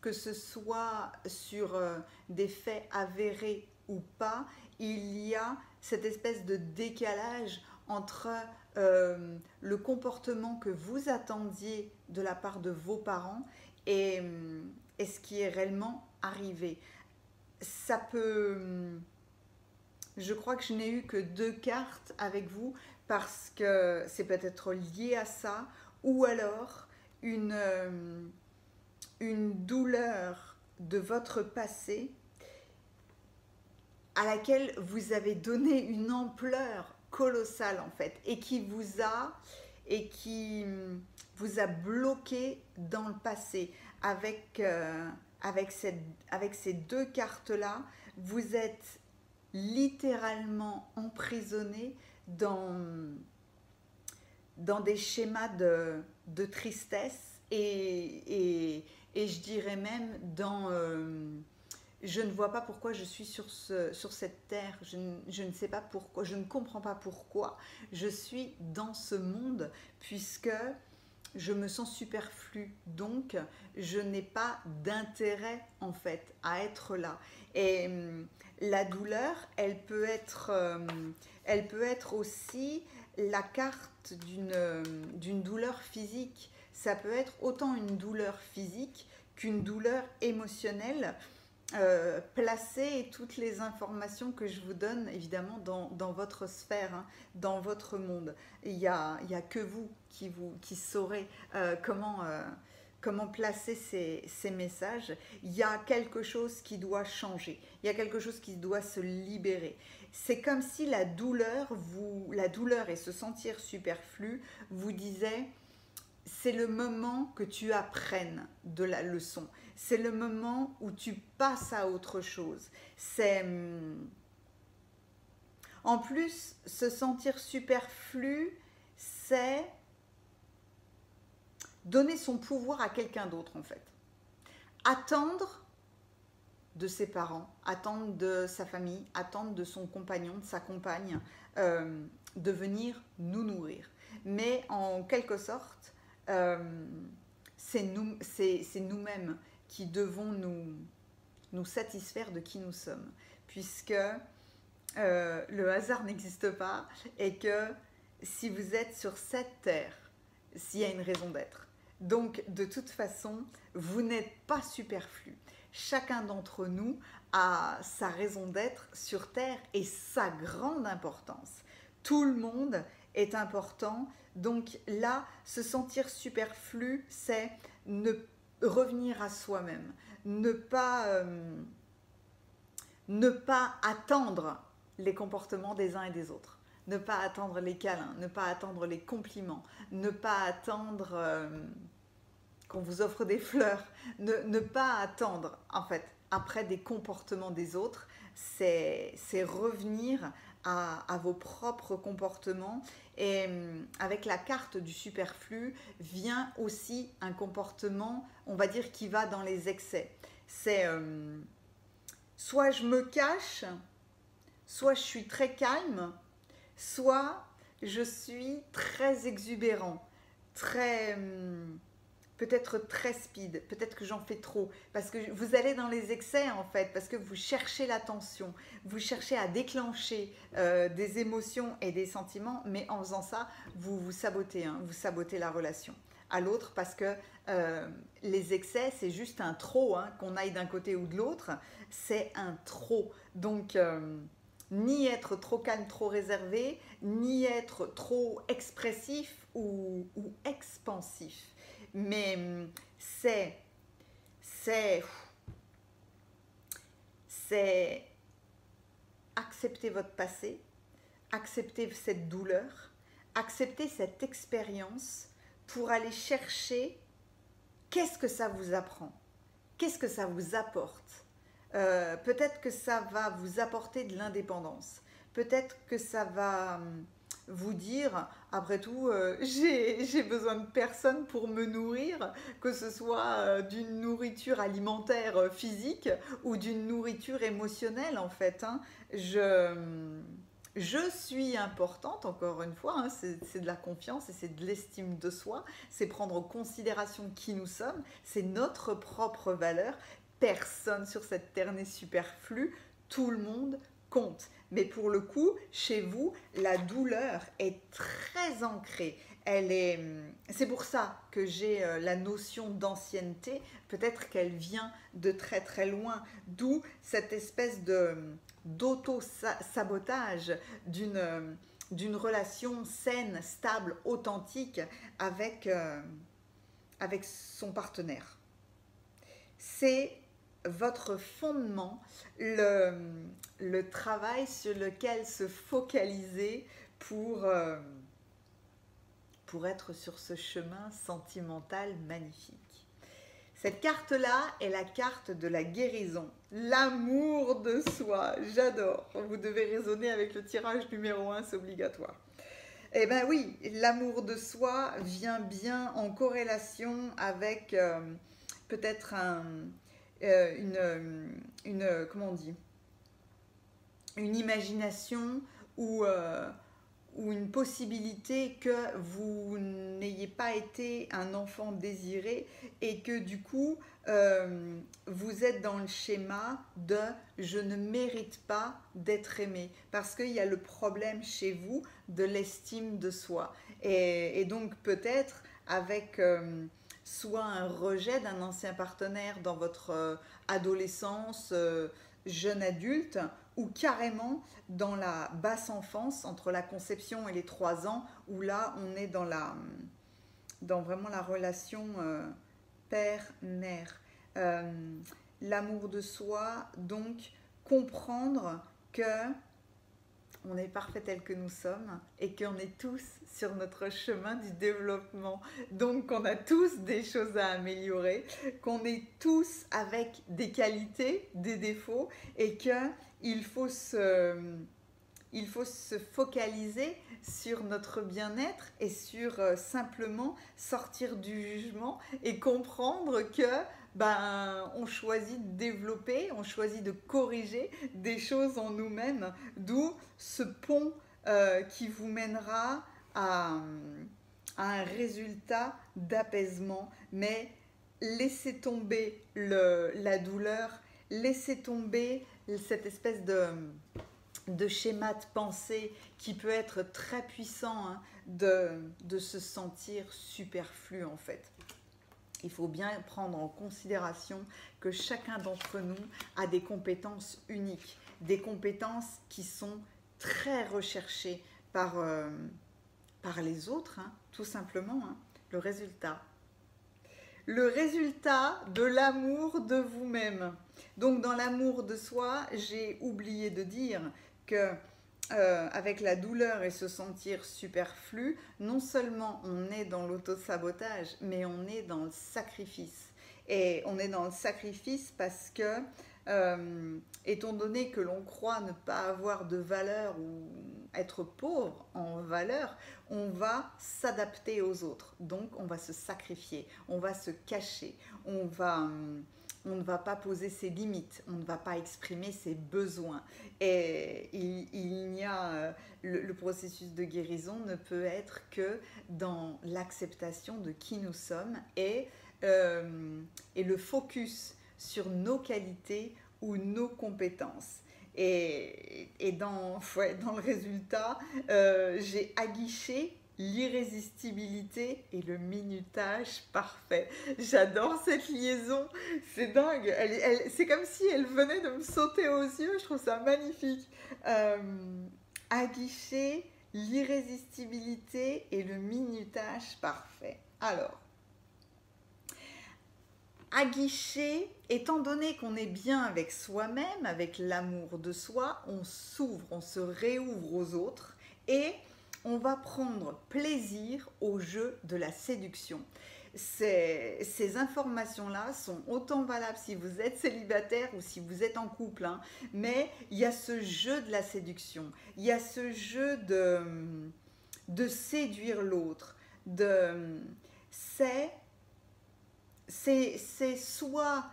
que ce soit sur des faits avérés ou pas, il y a cette espèce de décalage entre le comportement que vous attendiez de la part de vos parents et ce qui est réellement arrivé. Ça peut... Je crois que je n'ai eu que 2 cartes avec vous parce que c'est peut-être lié à ça ou alors une douleur de votre passé à laquelle vous avez donné une ampleur colossale en fait et qui vous a bloqué dans le passé avec ces 2 cartes là. Vous êtes littéralement emprisonné dans des schémas de tristesse et je dirais même dans je ne vois pas pourquoi je suis sur cette terre, je ne sais pas pourquoi, je ne comprends pas pourquoi je suis dans ce monde puisque je me sens superflu, donc je n'ai pas d'intérêt en fait à être là. Et la douleur, elle peut être aussi la carte d'une douleur physique. Ça peut être autant une douleur physique qu'une douleur émotionnelle. Placez toutes les informations que je vous donne évidemment dans votre sphère, hein, dans votre monde. Il y a que vous qui saurez comment placer ces messages. Il y a quelque chose qui doit changer, il y a quelque chose qui doit se libérer. C'est comme si la douleur et se sentir superflu vous disait c'est le moment que tu apprennes de la leçon. C'est le moment où tu passes à autre chose. En plus, se sentir superflu, c'est donner son pouvoir à quelqu'un d'autre en fait. Attendre de ses parents, attendre de sa famille, attendre de son compagnon, de sa compagne, de venir nous nourrir. Mais en quelque sorte, c'est nous-mêmes qui devons nous satisfaire de qui nous sommes, puisque le hasard n'existe pas et que si vous êtes sur cette terre, s'il y a une raison d'être. Donc, de toute façon, vous n'êtes pas superflu. Chacun d'entre nous a sa raison d'être sur terre et sa grande importance. Tout le monde est important. Donc là, se sentir superflu, c'est revenir à soi-même, ne pas attendre les comportements des uns et des autres, ne pas attendre les câlins, ne pas attendre les compliments, ne pas attendre qu'on vous offre des fleurs, ne pas attendre en fait après des comportements des autres, c'est revenir à vos propres comportements. Et avec la carte du superflu vient aussi un comportement, on va dire, qui va dans les excès. C'est soit je me cache, soit je suis très calme, soit je suis très exubérant, très... peut-être très speed, peut-être que j'en fais trop, parce que vous allez dans les excès en fait, parce que vous cherchez l'attention, vous cherchez à déclencher des émotions et des sentiments, mais en faisant ça, vous sabotez, hein, vous sabotez la relation à l'autre, parce que les excès, c'est juste un trop, hein, qu'on aille d'un côté ou de l'autre, c'est un trop. Donc, ni être trop calme, trop réservé, ni être trop expressif ou expansif. Mais c'est accepter votre passé, accepter cette douleur, accepter cette expérience pour aller chercher qu'est-ce que ça vous apprend, qu'est-ce que ça vous apporte. Peut-être que ça va vous apporter de l'indépendance, peut-être que ça va vous dire, après tout, j'ai besoin de personne pour me nourrir, que ce soit d'une nourriture alimentaire physique ou d'une nourriture émotionnelle en fait. Hein. Je suis importante, encore une fois, hein, c'est de la confiance et c'est de l'estime de soi, c'est prendre en considération qui nous sommes, c'est notre propre valeur. Personne sur cette terre n'est superflu, tout le monde compte. Mais pour le coup, chez vous, la douleur est très ancrée. C'est pour ça que j'ai la notion d'ancienneté. Peut-être qu'elle vient de très très loin, d'où cette espèce de d'auto-sabotage d'une relation saine, stable, authentique avec son partenaire. C'est votre fondement, le travail sur lequel se focaliser pour être sur ce chemin sentimental magnifique. Cette carte-là est la carte de la guérison, l'amour de soi, j'adore. Vous devez raisonner avec le tirage numéro 1, c'est obligatoire. Eh bien oui, l'amour de soi vient bien en corrélation avec peut-être comment on dit, une imagination ou une possibilité que vous n'ayez pas été un enfant désiré et que du coup vous êtes dans le schéma de je ne mérite pas d'être aimé parce qu'il y a le problème chez vous de l'estime de soi et donc peut-être avec soit un rejet d'un ancien partenaire dans votre adolescence, jeune adulte, ou carrément dans la basse enfance, entre la conception et les 3 ans, où là on est dans vraiment la relation père-mère. L'amour de soi, donc comprendre que on est parfait tel que nous sommes et qu'on est tous sur notre chemin du développement. Donc qu'on a tous des choses à améliorer, qu'on est tous avec des qualités, des défauts et qu'il faut se focaliser sur notre bien-être et sur simplement sortir du jugement et comprendre que on choisit de développer, on choisit de corriger des choses en nous-mêmes, d'où ce pont qui vous mènera à un résultat d'apaisement. Mais laissez tomber la douleur, laissez tomber cette espèce de schéma de pensée qui peut être très puissant, hein, de se sentir superflu en fait. Il faut bien prendre en considération que chacun d'entre nous a des compétences uniques, des compétences qui sont très recherchées par les autres, hein, tout simplement. Hein. Le résultat de l'amour de vous-même. Donc dans l'amour de soi, j'ai oublié de dire que avec la douleur et se sentir superflu, non seulement on est dans l'auto-sabotage, mais on est dans le sacrifice. Et on est dans le sacrifice parce que, étant donné que l'on croit ne pas avoir de valeur ou être pauvre en valeur, on va s'adapter aux autres. Donc on va se sacrifier, on va se cacher, on ne va pas poser ses limites, on ne va pas exprimer ses besoins. Et il n'y a le processus de guérison ne peut être que dans l'acceptation de qui nous sommes et le focus sur nos qualités ou nos compétences. Et dans le résultat, j'ai aguiché l'irrésistibilité et le minutage parfait. J'adore cette liaison, c'est dingue. C'est comme si elle venait de me sauter aux yeux, je trouve ça magnifique. Aguicher l'irrésistibilité et le minutage parfait. Alors, aguicher, étant donné qu'on est bien avec soi-même, avec l'amour de soi, on s'ouvre, on se réouvre aux autres et on va prendre plaisir au jeu de la séduction. Ces informations-là sont autant valables si vous êtes célibataire ou si vous êtes en couple, mais il y a ce jeu de la séduction, il y a ce jeu de séduire l'autre, c'est soit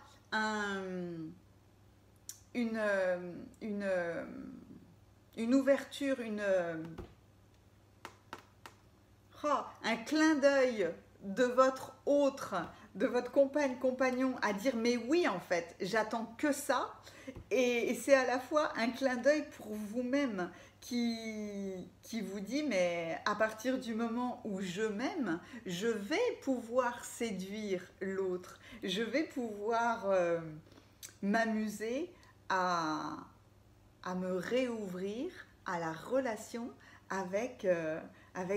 une ouverture, un clin d'œil de votre autre, de votre compagne, compagnon à dire mais oui en fait, j'attends que ça, et c'est à la fois un clin d'œil pour vous-même qui vous dit mais à partir du moment où je m'aime, je vais pouvoir séduire l'autre, je vais pouvoir m'amuser à me réouvrir à la relation avec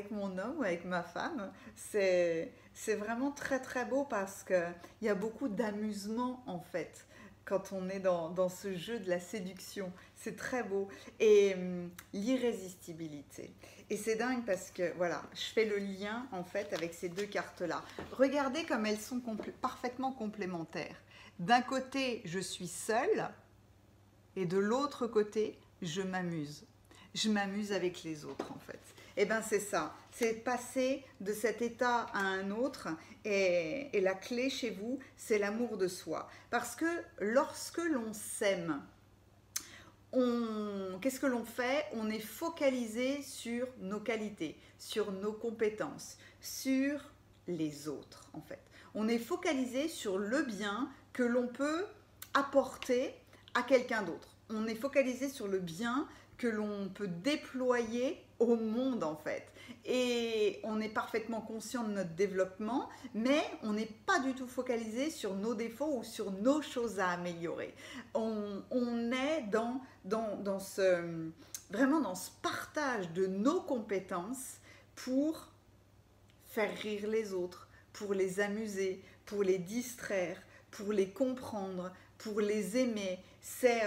mon homme ou avec ma femme. C'est vraiment très très beau parce qu'il y a beaucoup d'amusement en fait quand on est dans ce jeu de la séduction. C'est très beau. Et l'irrésistibilité. Et c'est dingue parce que, voilà, je fais le lien en fait avec ces deux cartes-là. Regardez comme elles sont parfaitement complémentaires. D'un côté, je suis seule et de l'autre côté, je m'amuse. Je m'amuse avec les autres en fait. Et bien c'est ça, c'est passer de cet état à un autre, et la clé chez vous, c'est l'amour de soi. Parce que lorsque l'on s'aime, qu'est-ce que l'on fait? On est focalisé sur nos qualités, sur nos compétences, sur les autres en fait. On est focalisé sur le bien que l'on peut apporter à quelqu'un d'autre. On est focalisé sur le bien que l'on peut déployer au monde en fait. Et on est parfaitement conscient de notre développement, mais on n'est pas du tout focalisé sur nos défauts ou sur nos choses à améliorer. On est vraiment dans ce partage de nos compétences pour faire rire les autres, pour les amuser, pour les distraire, pour les comprendre, pour les aimer. C'est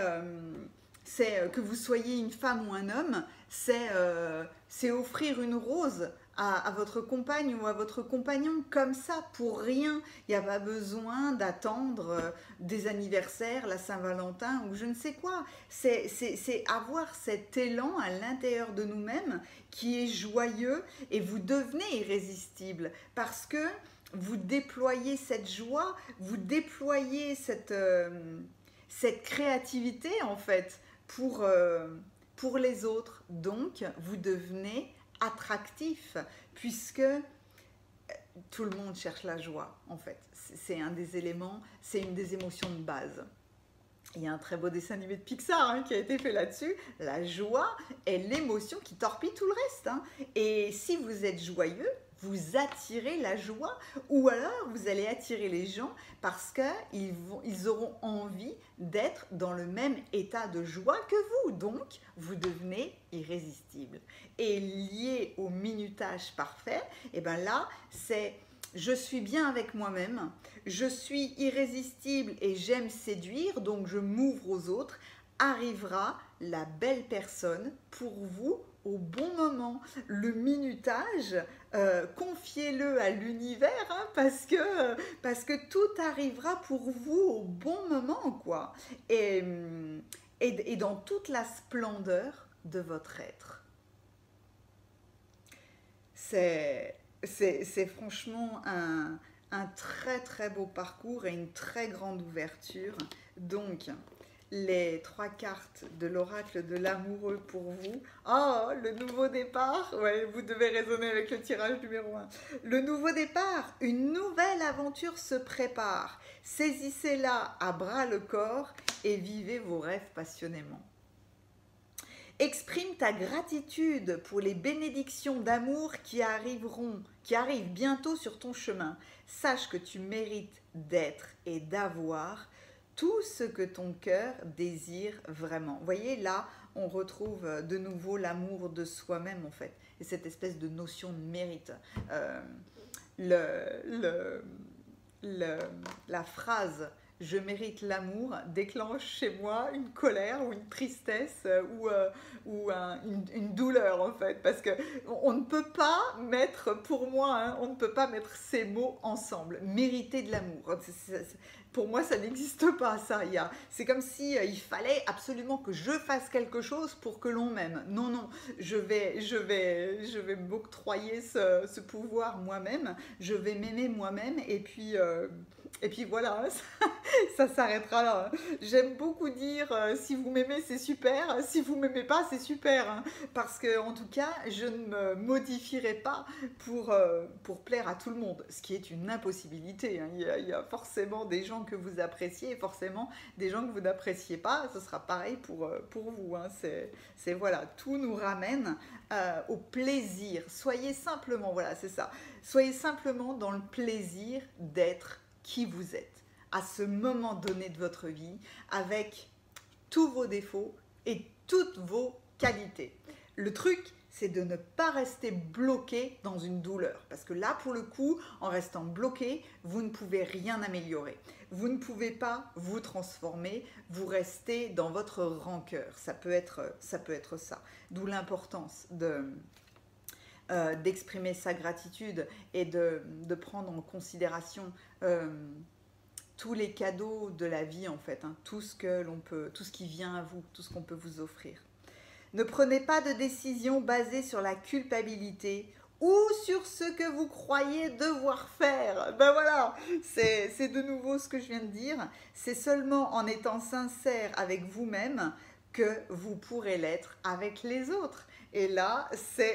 que vous soyez une femme ou un homme, c'est offrir une rose à votre compagne ou à votre compagnon comme ça, pour rien. Il n'y a pas besoin d'attendre des anniversaires, la Saint-Valentin ou je ne sais quoi. C'est avoir cet élan à l'intérieur de nous-mêmes qui est joyeux, et vous devenez irrésistible parce que vous déployez cette joie, vous déployez cette créativité en fait pour les autres. Donc, vous devenez attractif puisque tout le monde cherche la joie en fait. C'est un des éléments, c'est une des émotions de base. Il y a un très beau dessin animé de Pixar qui a été fait là-dessus. La joie est l'émotion qui torpille tout le reste. Et si vous êtes joyeux, vous attirez la joie, ou alors vous allez attirer les gens parce qu'ils auront envie d'être dans le même état de joie que vous. Donc, vous devenez irrésistible. Et lié au minutage parfait, et bien là, c'est je suis bien avec moi-même, je suis irrésistible et j'aime séduire, donc je m'ouvre aux autres, arrivera la belle personne pour vous au bon moment. Le minutage, confiez-le à l'univers parce que tout arrivera pour vous au bon moment, quoi. Et dans toute la splendeur de votre être. C'est franchement un très très beau parcours et une très grande ouverture. Donc, les 3 cartes de l'oracle de l'amoureux pour vous. Oh, le nouveau départ. Ouais, vous devez raisonner avec le tirage numéro 1. Le nouveau départ, une nouvelle aventure se prépare. Saisissez-la à bras le corps et vivez vos rêves passionnément. Exprime ta gratitude pour les bénédictions d'amour qui arrivent bientôt sur ton chemin. Sache que tu mérites d'être et d'avoir tout ce que ton cœur désire vraiment. Vous voyez, là, on retrouve de nouveau l'amour de soi-même, en fait, et cette espèce de notion de mérite. La phrase je mérite l'amour déclenche chez moi une colère ou une tristesse une douleur en fait. Parce que on ne peut pas mettre, pour moi, hein, on ne peut pas mettre ces mots ensemble. Mériter de l'amour. Pour moi, ça n'existe pas, ça. C'est comme si il fallait absolument que je fasse quelque chose pour que l'on m'aime. Non, non, je vais m'octroyer ce pouvoir moi-même. Je vais m'aimer moi-même et puis voilà, ça s'arrêtera là. J'aime beaucoup dire si vous m'aimez, c'est super. Si vous m'aimez pas, c'est super. Hein. Parce que, en tout cas, je ne me modifierai pas pour plaire à tout le monde. Ce qui est une impossibilité. Hein. Il y a forcément des gens que vous appréciez et forcément des gens que vous n'appréciez pas. Ce sera pareil pour vous. Hein. Voilà, tout nous ramène au plaisir. Soyez simplement, voilà, c'est ça. Soyez simplement dans le plaisir d'être qui vous êtes à ce moment donné de votre vie, avec tous vos défauts et toutes vos qualités. Le truc, c'est de ne pas rester bloqué dans une douleur. Parce que là, pour le coup, en restant bloqué, vous ne pouvez rien améliorer. Vous ne pouvez pas vous transformer, vous restez dans votre rancœur. Ça peut être ça. D'où l'importance d'exprimer sa gratitude et de prendre en considération tous les cadeaux de la vie en fait, hein, tout ce qui vient à vous, tout ce qu'on peut vous offrir. Ne prenez pas de décision basée sur la culpabilité ou sur ce que vous croyez devoir faire. Ben voilà, c'est de nouveau ce que je viens de dire. C'est seulement en étant sincère avec vous-même que vous pourrez l'être avec les autres. Et là,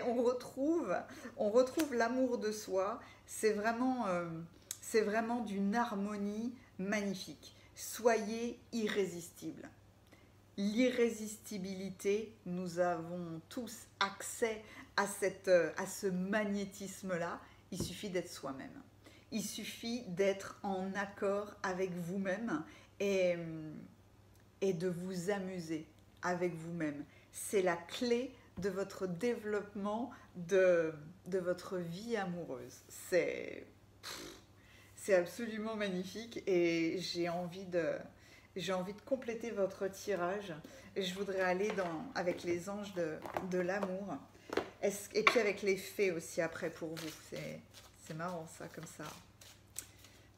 on retrouve l'amour de soi. C'est vraiment d'une harmonie magnifique. Soyez irrésistibles. L'irrésistibilité, nous avons tous accès à ce magnétisme-là. Il suffit d'être soi-même. Il suffit d'être en accord avec vous-même et de vous amuser avec vous-même. C'est la clé de votre développement, de votre vie amoureuse. C'est absolument magnifique et j'ai envie de compléter votre tirage. Et je voudrais aller avec les anges de l'amour. Et puis avec les fées aussi après pour vous. C'est marrant ça, comme ça.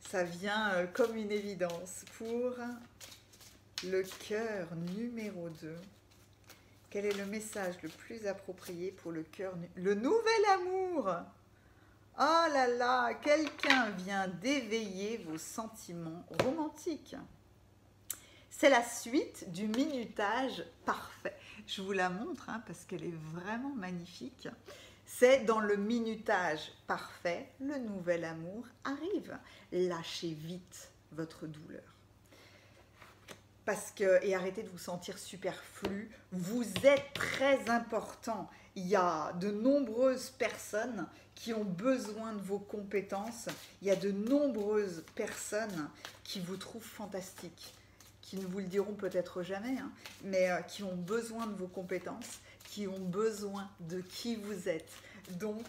Ça vient comme une évidence. Pour le cœur numéro 2. Quel est le message le plus approprié pour le cœur? Le nouvel amour! Oh là là, quelqu'un vient d'éveiller vos sentiments romantiques. C'est la suite du minutage parfait. Je vous la montre hein, parce qu'elle est vraiment magnifique. C'est dans le minutage parfait, le nouvel amour arrive. Lâchez vite votre douleur. Et arrêtez de vous sentir superflu. Vous êtes très important. Il y a de nombreuses personnes qui ont besoin de vos compétences. Il y a de nombreuses personnes qui vous trouvent fantastique, qui ne vous le diront peut-être jamais, hein, mais qui ont besoin de vos compétences, qui ont besoin de qui vous êtes. Donc,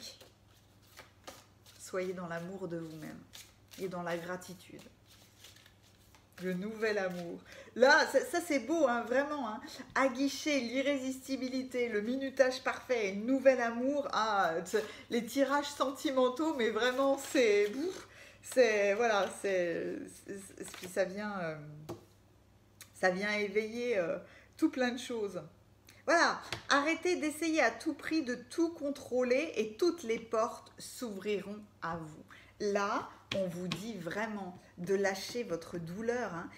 soyez dans l'amour de vous-même et dans la gratitude. Le nouvel amour. Là, ça c'est beau, hein, vraiment. Hein. Aguicher, l'irrésistibilité, le minutage parfait, le nouvel amour. Ah, les tirages sentimentaux, mais vraiment, voilà, puis ça vient éveiller tout plein de choses. Voilà, arrêtez d'essayer à tout prix de tout contrôler et toutes les portes s'ouvriront à vous. Là, on vous dit vraiment de lâcher votre douleur. Hein.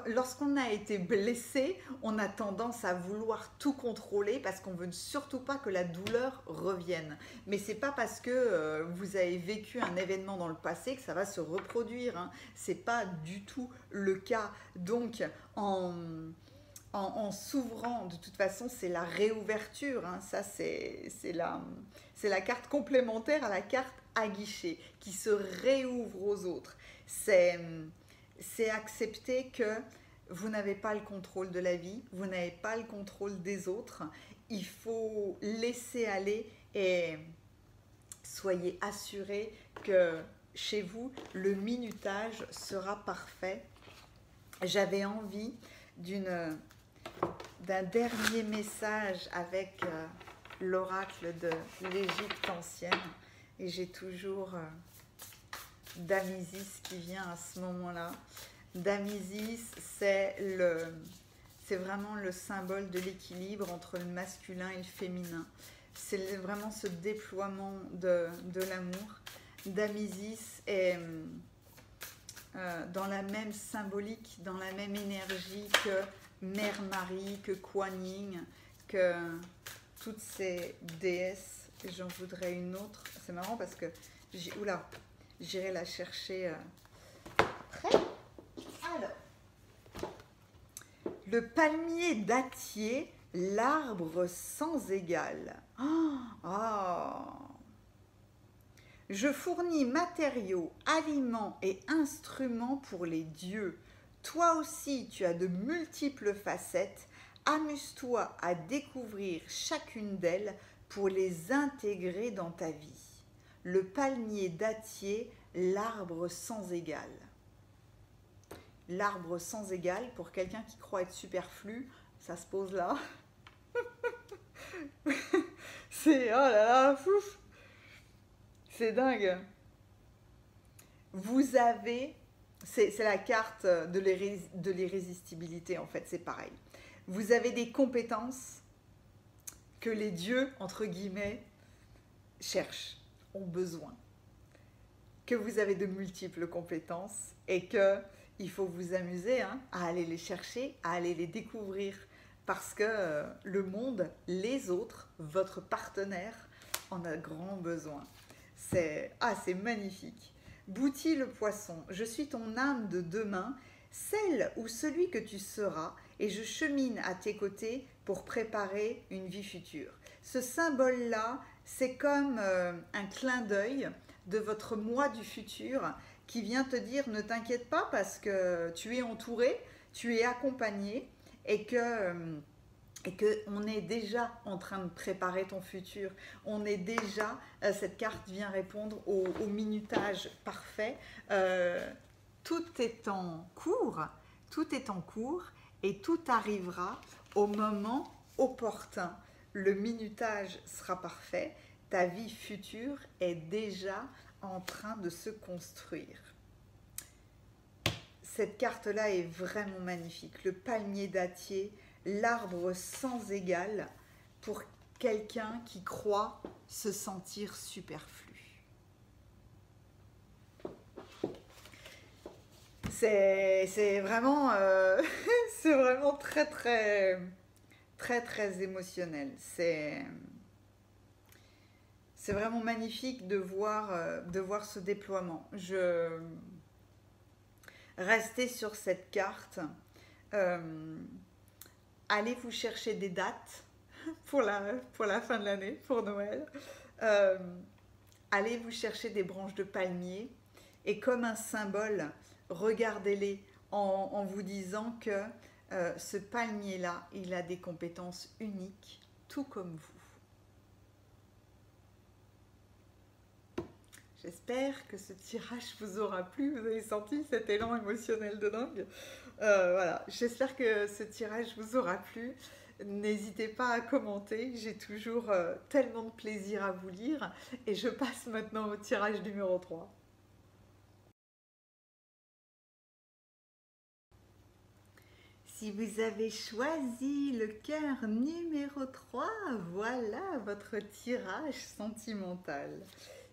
Lorsqu'on a été blessé, on a tendance à vouloir tout contrôler parce qu'on ne veut surtout pas que la douleur revienne. Mais ce n'est pas parce que vous avez vécu un événement dans le passé que ça va se reproduire. Hein. Ce n'est pas du tout le cas. Donc, en s'ouvrant, de toute façon, c'est la réouverture. Hein. Ça, c'est la carte complémentaire à la carte aguichée qui se réouvre aux autres. C'est accepter que vous n'avez pas le contrôle de la vie, vous n'avez pas le contrôle des autres. Il faut laisser aller et soyez assurés que chez vous, le minutage sera parfait. J'avais envie d'un dernier message avec l'oracle de l'Égypte ancienne. Et j'ai toujours Dame Isis qui vient à ce moment-là. Dame Isis, c'est vraiment le symbole de l'équilibre entre le masculin et le féminin. C'est vraiment ce déploiement de l'amour. Dame Isis est dans la même symbolique, dans la même énergie que Mère Marie, que Kuan Yin, que toutes ces déesses. J'en voudrais une autre. C'est marrant parce que j'irai la chercher après. Alors, le palmier dattier, l'arbre sans égal. Je fournis matériaux, aliments et instruments pour les dieux. Toi aussi, tu as de multiples facettes. Amuse-toi à découvrir chacune d'elles pour les intégrer dans ta vie. Le palmier dattier, l'arbre sans égal. L'arbre sans égal, pour quelqu'un qui croit être superflu, ça se pose là. C'est, oh là là, fouf. C'est dingue. Vous avez, c'est la carte de l'irrésistibilité en fait, c'est pareil. Vous avez des compétences que les dieux, entre guillemets, cherchent, ont besoin. Que vous avez de multiples compétences et que il faut vous amuser à aller les chercher, à aller les découvrir. Parce que le monde, les autres, votre partenaire, en a grand besoin. C'est magnifique. Bouti le poisson, je suis ton âme de demain, celle ou celui que tu seras, et je chemine à tes côtés pour préparer une vie future. Ce symbole-là, c'est comme un clin d'œil de votre moi du futur qui vient te dire ne t'inquiète pas parce que tu es entouré, tu es accompagné et que on est déjà en train de préparer ton futur. On est déjà, cette carte vient répondre au minutage parfait. Tout est en cours et tout arrivera au moment opportun. Le minutage sera parfait. Ta vie future est déjà en train de se construire. Cette carte-là est vraiment magnifique. Le palmier dattier, l'arbre sans égal pour quelqu'un qui croit se sentir superflu. C'est vraiment, c'est vraiment très très très très émotionnel. C'est vraiment magnifique de voir ce déploiement. Restez sur cette carte. Allez vous chercher des dates pour la fin de l'année, pour Noël. Allez vous chercher des branches de palmier et comme un symbole, regardez-les en vous disant que ce palmier-là, il a des compétences uniques, tout comme vous. J'espère que ce tirage vous aura plu. Vous avez senti cet élan émotionnel de dingue. Voilà, j'espère que ce tirage vous aura plu. N'hésitez pas à commenter. J'ai toujours tellement de plaisir à vous lire. Et je passe maintenant au tirage numéro 3. Si vous avez choisi le cœur numéro 3, voilà votre tirage sentimental.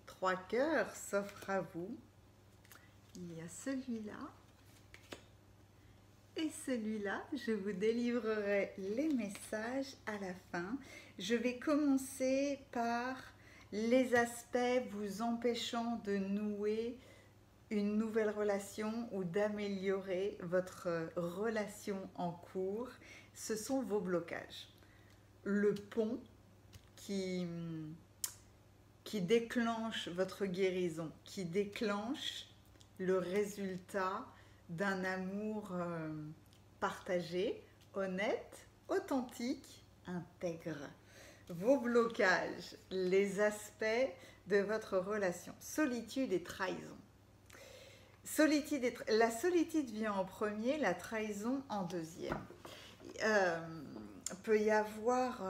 3 cœurs s'offrent à vous. Il y a celui-là et celui-là. Je vous délivrerai les messages à la fin. Je vais commencer par les aspects vous empêchant de nouer une nouvelle relation ou d'améliorer votre relation en cours. Ce sont vos blocages. Le pont qui déclenche votre guérison, qui déclenche le résultat d'un amour partagé, honnête, authentique, intègre. Vos blocages, les aspects de votre relation, solitude et trahison. La solitude vient en premier, la trahison en deuxième. Peut y avoir...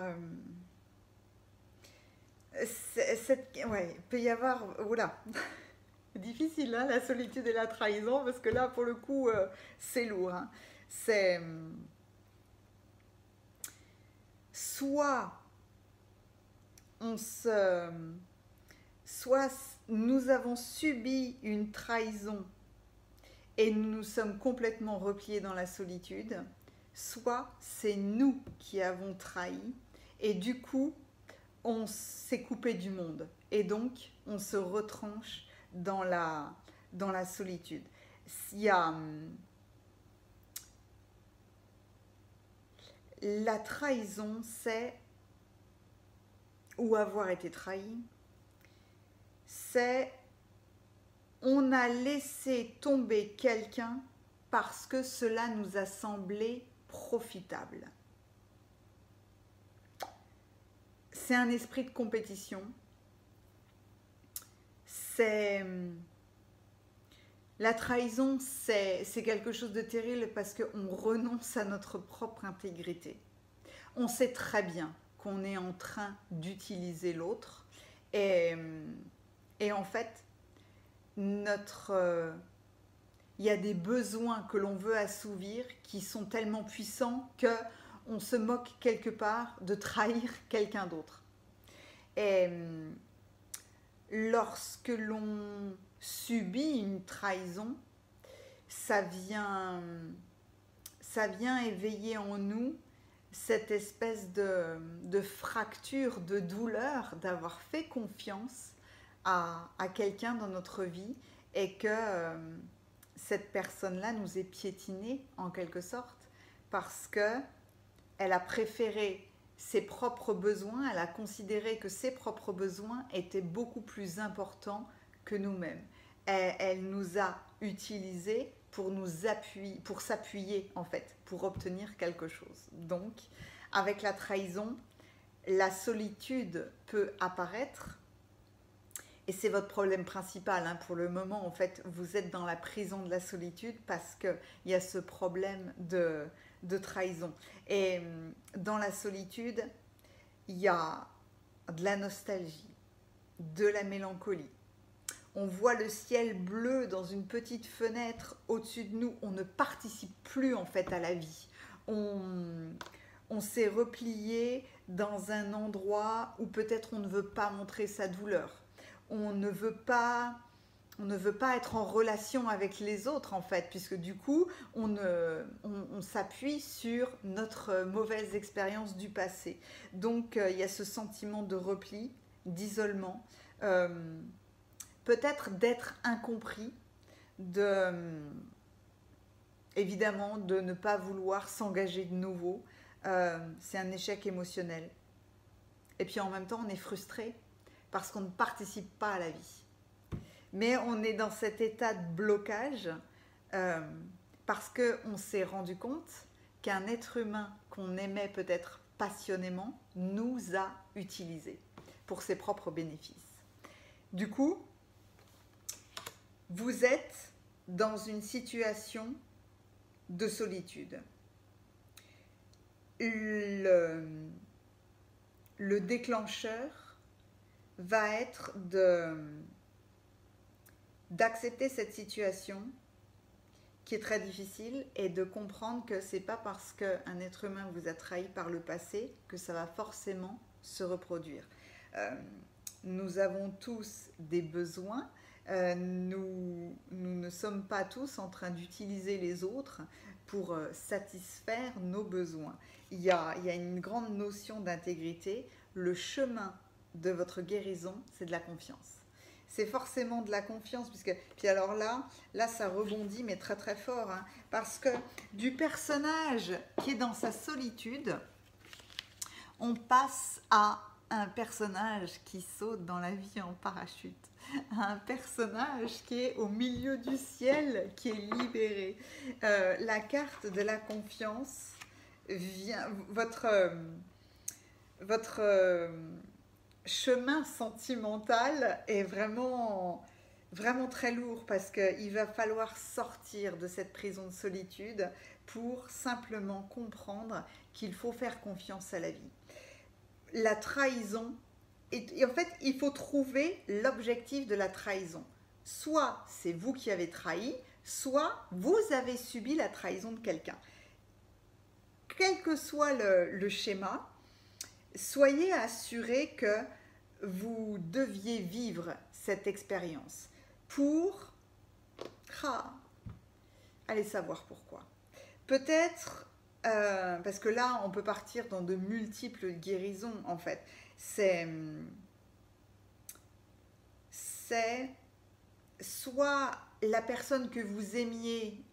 peut y avoir... Oula, difficile, hein, la solitude et la trahison, parce que là, pour le coup, c'est lourd. Hein. C'est... soit on se... soit nous avons subi une trahison et nous nous sommes complètement repliés dans la solitude, soit c'est nous qui avons trahi et du coup on s'est coupé du monde et donc on se retranche dans la solitude. Il y a la trahison, c'est, ou avoir été trahi, c'est on a laissé tomber quelqu'un parce que cela nous a semblé profitable. C'est un esprit de compétition. La trahison, c'est quelque chose de terrible parce qu'on renonce à notre propre intégrité. On sait très bien qu'on est en train d'utiliser l'autre et en fait, il y a des besoins que l'on veut assouvir qui sont tellement puissants qu'on se moque quelque part de trahir quelqu'un d'autre. Et lorsque l'on subit une trahison, ça vient éveiller en nous cette espèce de fracture, de douleur, d'avoir fait confiance à quelqu'un dans notre vie et que cette personne-là nous ait piétiné en quelque sorte parce qu'elle a préféré ses propres besoins, elle a considéré que ses propres besoins étaient beaucoup plus importants que nous-mêmes. Elle nous a utilisés pour s'appuyer en fait, pour obtenir quelque chose. Donc, avec la trahison, la solitude peut apparaître. Et c'est votre problème principal, hein, pour le moment, en fait, vous êtes dans la prison de la solitude parce qu'il y a ce problème de trahison. Et dans la solitude, il y a de la nostalgie, de la mélancolie. On voit le ciel bleu dans une petite fenêtre au-dessus de nous. On ne participe plus, en fait, à la vie. On s'est replié dans un endroit où peut-être on ne veut pas montrer sa douleur. On ne veut pas être en relation avec les autres en fait, puisque du coup on s'appuie sur notre mauvaise expérience du passé. Donc il y a ce sentiment de repli, d'isolement, peut-être d'être incompris, évidemment de ne pas vouloir s'engager de nouveau. C'est un échec émotionnel. Et puis en même temps on est frustré parce qu'on ne participe pas à la vie. Mais on est dans cet état de blocage parce qu'on s'est rendu compte qu'un être humain qu'on aimait peut-être passionnément nous a utilisés pour ses propres bénéfices. Du coup, vous êtes dans une situation de solitude. Le déclencheur va être d'accepter cette situation qui est très difficile et de comprendre que c'est pas parce qu'un être humain vous a trahi par le passé que ça va forcément se reproduire. Nous avons tous des besoins, nous ne sommes pas tous en train d'utiliser les autres pour satisfaire nos besoins. Il y a une grande notion d'intégrité. Le chemin de votre guérison, c'est de la confiance. C'est forcément de la confiance, puis alors là ça rebondit, mais très très fort, hein, parce que du personnage qui est dans sa solitude, on passe à un personnage qui saute dans la vie en parachute, un personnage qui est au milieu du ciel, qui est libéré. La carte de la confiance vient, votre chemin sentimental est vraiment vraiment très lourd parce qu'il va falloir sortir de cette prison de solitude pour simplement comprendre qu'il faut faire confiance à la vie. La trahison, et en fait, il faut trouver l'objectif de la trahison. Soit c'est vous qui avez trahi, soit vous avez subi la trahison de quelqu'un. Quel que soit le schéma, soyez assurés que vous deviez vivre cette expérience pour allez savoir pourquoi. Peut-être parce que là on peut partir dans de multiples guérisons en fait. C'est soit la personne que vous aimiez,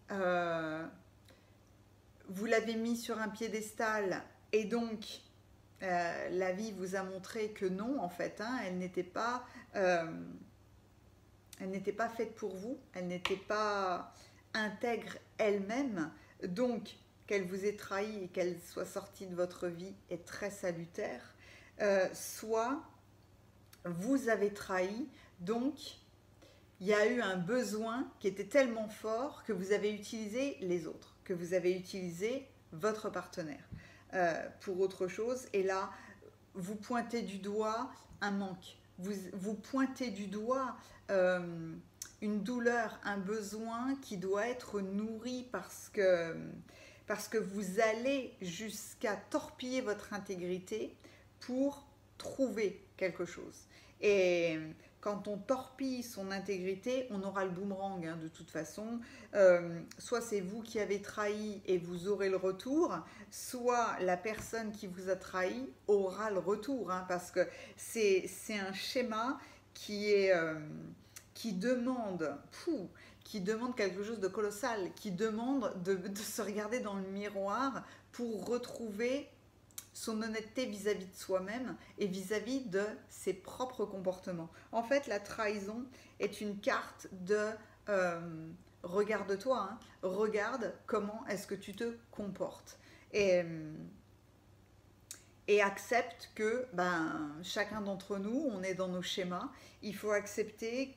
vous l'avez mis sur un piédestal et donc la vie vous a montré que non en fait, hein, elle n'était pas faite pour vous, elle n'était pas intègre elle-même, donc qu'elle vous ait trahi et qu'elle soit sortie de votre vie est très salutaire. Soit vous avez trahi, donc il y a eu un besoin qui était tellement fort que vous avez utilisé les autres, que vous avez utilisé votre partenaire pour autre chose, et là vous pointez du doigt un manque, vous pointez du doigt une douleur, un besoin qui doit être nourri parce que vous allez jusqu'à torpiller votre intégrité pour trouver quelque chose. Et quand on torpille son intégrité, on aura le boomerang hein, de toute façon. Soit c'est vous qui avez trahi et vous aurez le retour, soit la personne qui vous a trahi aura le retour, hein, parce que c'est un schéma qui demande quelque chose de colossal, qui demande de se regarder dans le miroir pour retrouver son honnêteté vis-à-vis de soi-même et vis-à-vis de ses propres comportements. En fait, la trahison est une carte de regarde-toi, hein, regarde comment est-ce que tu te comportes. Et accepte que chacun d'entre nous, on est dans nos schémas. Il faut accepter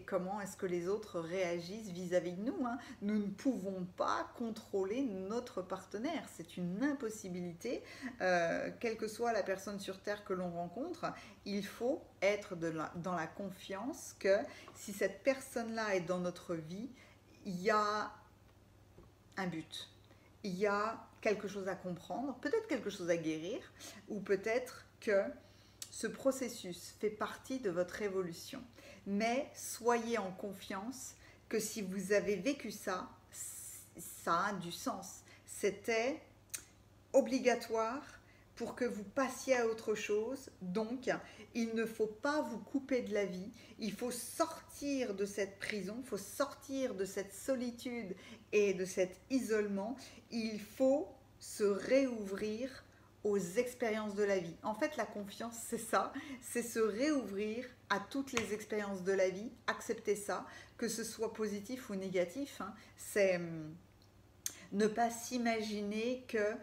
comment est-ce que les autres réagissent vis-à-vis de nous. Hein. Nous ne pouvons pas contrôler notre partenaire. C'est une impossibilité. Quelle que soit la personne sur Terre que l'on rencontre, il faut être dans la confiance que si cette personne-là est dans notre vie, il y a un but. Il y a quelque chose à comprendre, peut-être quelque chose à guérir, ou peut-être que ce processus fait partie de votre évolution. Mais soyez en confiance que si vous avez vécu ça, ça a du sens. C'était obligatoire pour que vous passiez à autre chose. Donc, il ne faut pas vous couper de la vie. Il faut sortir de cette prison, il faut sortir de cette solitude et de cet isolement. Il faut se réouvrir aux expériences de la vie. En fait, la confiance, c'est ça, c'est se réouvrir à toutes les expériences de la vie, accepter ça, que ce soit positif ou négatif. Hein. C'est ne pas s'imaginer que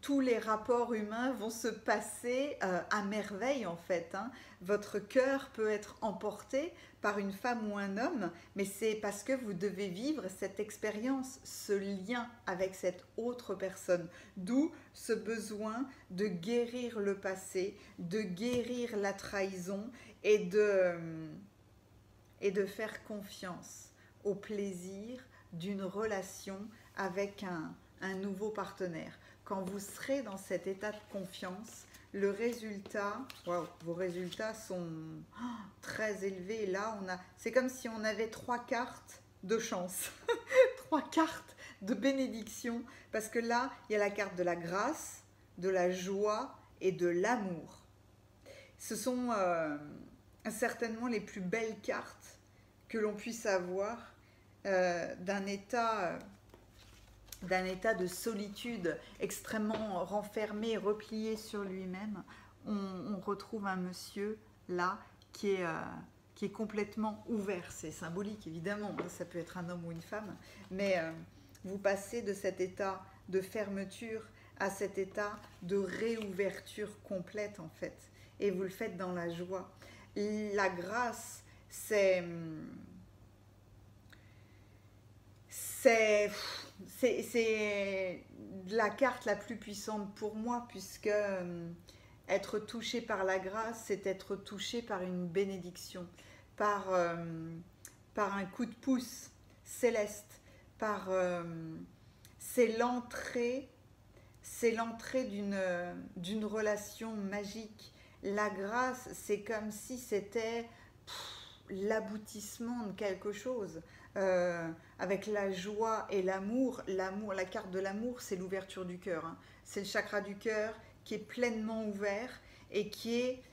tous les rapports humains vont se passer à merveille en fait. Hein. Votre cœur peut être emporté par une femme ou un homme, mais c'est parce que vous devez vivre cette expérience, ce lien avec cette autre personne. D'où ce besoin de guérir le passé, de guérir la trahison et de faire confiance au plaisir d'une relation avec un nouveau partenaire. Quand vous serez dans cet état de confiance, le résultat, vos résultats sont très élevés. Là, c'est comme si on avait 3 cartes de chance, 3 cartes de bénédiction, parce que là, il y a la carte de la grâce, de la joie et de l'amour. Ce sont certainement les plus belles cartes que l'on puisse avoir d'un état de solitude extrêmement renfermé, replié sur lui-même. On retrouve un monsieur là qui est complètement ouvert. C'est symbolique évidemment, ça peut être un homme ou une femme, mais vous passez de cet état de fermeture à cet état de réouverture complète en fait. et vous le faites dans la joie. La grâce, c'est la carte la plus puissante pour moi, puisque être touché par la grâce, c'est être touché par une bénédiction, par, par un coup de pouce céleste, par c'est l'entrée d'une relation magique. La grâce, c'est comme si c'était l'aboutissement de quelque chose. Avec la joie et l'amour, la carte de l'amour, c'est l'ouverture du cœur. Hein. C'est le chakra du cœur qui est pleinement ouvert et qui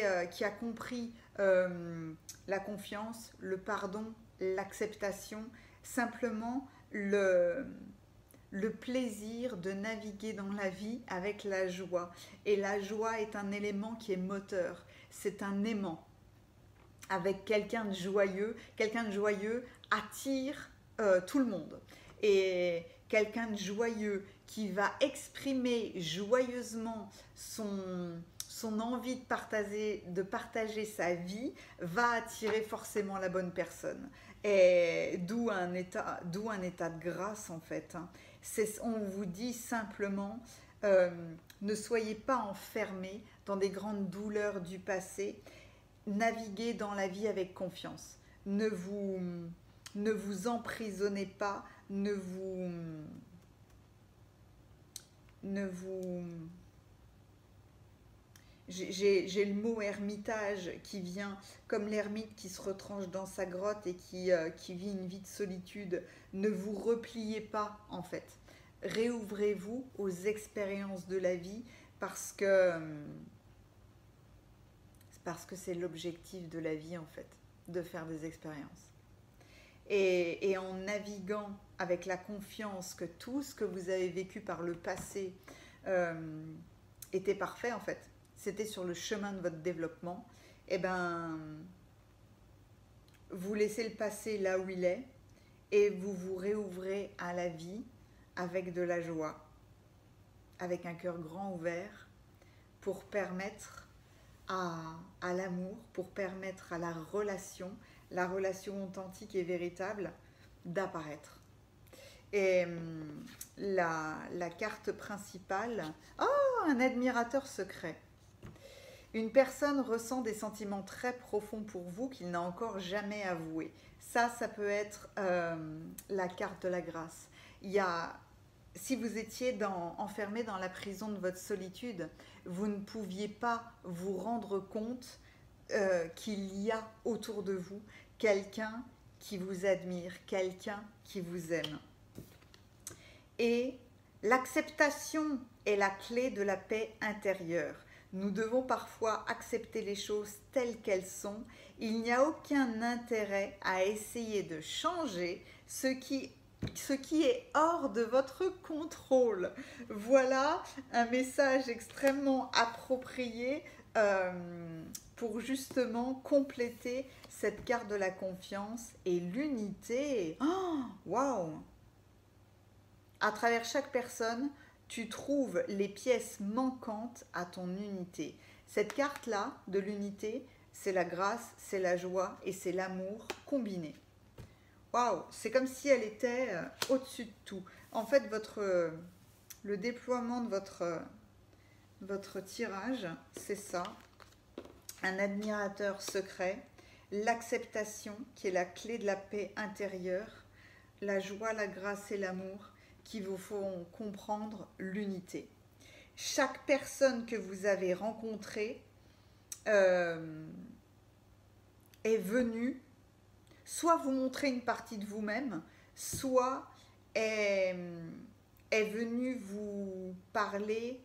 a compris la confiance, le pardon, l'acceptation, simplement le plaisir de naviguer dans la vie avec la joie. Et la joie est un élément qui est moteur, c'est un aimant. Avec quelqu'un de joyeux attire tout le monde. Et quelqu'un de joyeux qui va exprimer joyeusement son envie de partager sa vie va attirer forcément la bonne personne. Et d'où un état de grâce en fait. On vous dit simplement, ne soyez pas enfermés dans des grandes douleurs du passé. Naviguez dans la vie avec confiance. Ne vous emprisonnez pas, j'ai le mot ermitage qui vient comme l'ermite qui se retranche dans sa grotte et qui vit une vie de solitude. Ne vous repliez pas en fait. Réouvrez-vous aux expériences de la vie parce que c'est l'objectif de la vie en fait, de faire des expériences. Et en naviguant avec la confiance que tout ce que vous avez vécu par le passé était parfait en fait, c'était sur le chemin de votre développement, et ben vous laissez le passé là où il est et vous vous réouvrez à la vie avec de la joie, avec un cœur grand ouvert pour permettre à l'amour, pour permettre à la relation authentique et véritable d'apparaître. Et la carte principale, oh, un admirateur secret. Une personne ressent des sentiments très profonds pour vous qu'il n'a encore jamais avoués. Ça peut être la carte de la grâce. Si vous étiez enfermé dans la prison de votre solitude, vous ne pouviez pas vous rendre compte qu'il y a autour de vous quelqu'un qui vous admire, quelqu'un qui vous aime. Et l'acceptation est la clé de la paix intérieure. Nous devons parfois accepter les choses telles qu'elles sont. Il n'y a aucun intérêt à essayer de changer ce qui est hors de votre contrôle. Voilà un message extrêmement approprié pour justement compléter cette carte de la confiance et l'unité. Waouh! À travers chaque personne, tu trouves les pièces manquantes à ton unité. Cette carte-là de l'unité, c'est la grâce, c'est la joie et c'est l'amour combiné. Waouh, c'est comme si elle était au-dessus de tout. En fait, le déploiement de votre tirage, c'est ça. Un admirateur secret, l'acceptation qui est la clé de la paix intérieure, la joie, la grâce et l'amour qui vous font comprendre l'unité. Chaque personne que vous avez rencontrée est venue soit vous montrer une partie de vous-même, soit est venue vous parler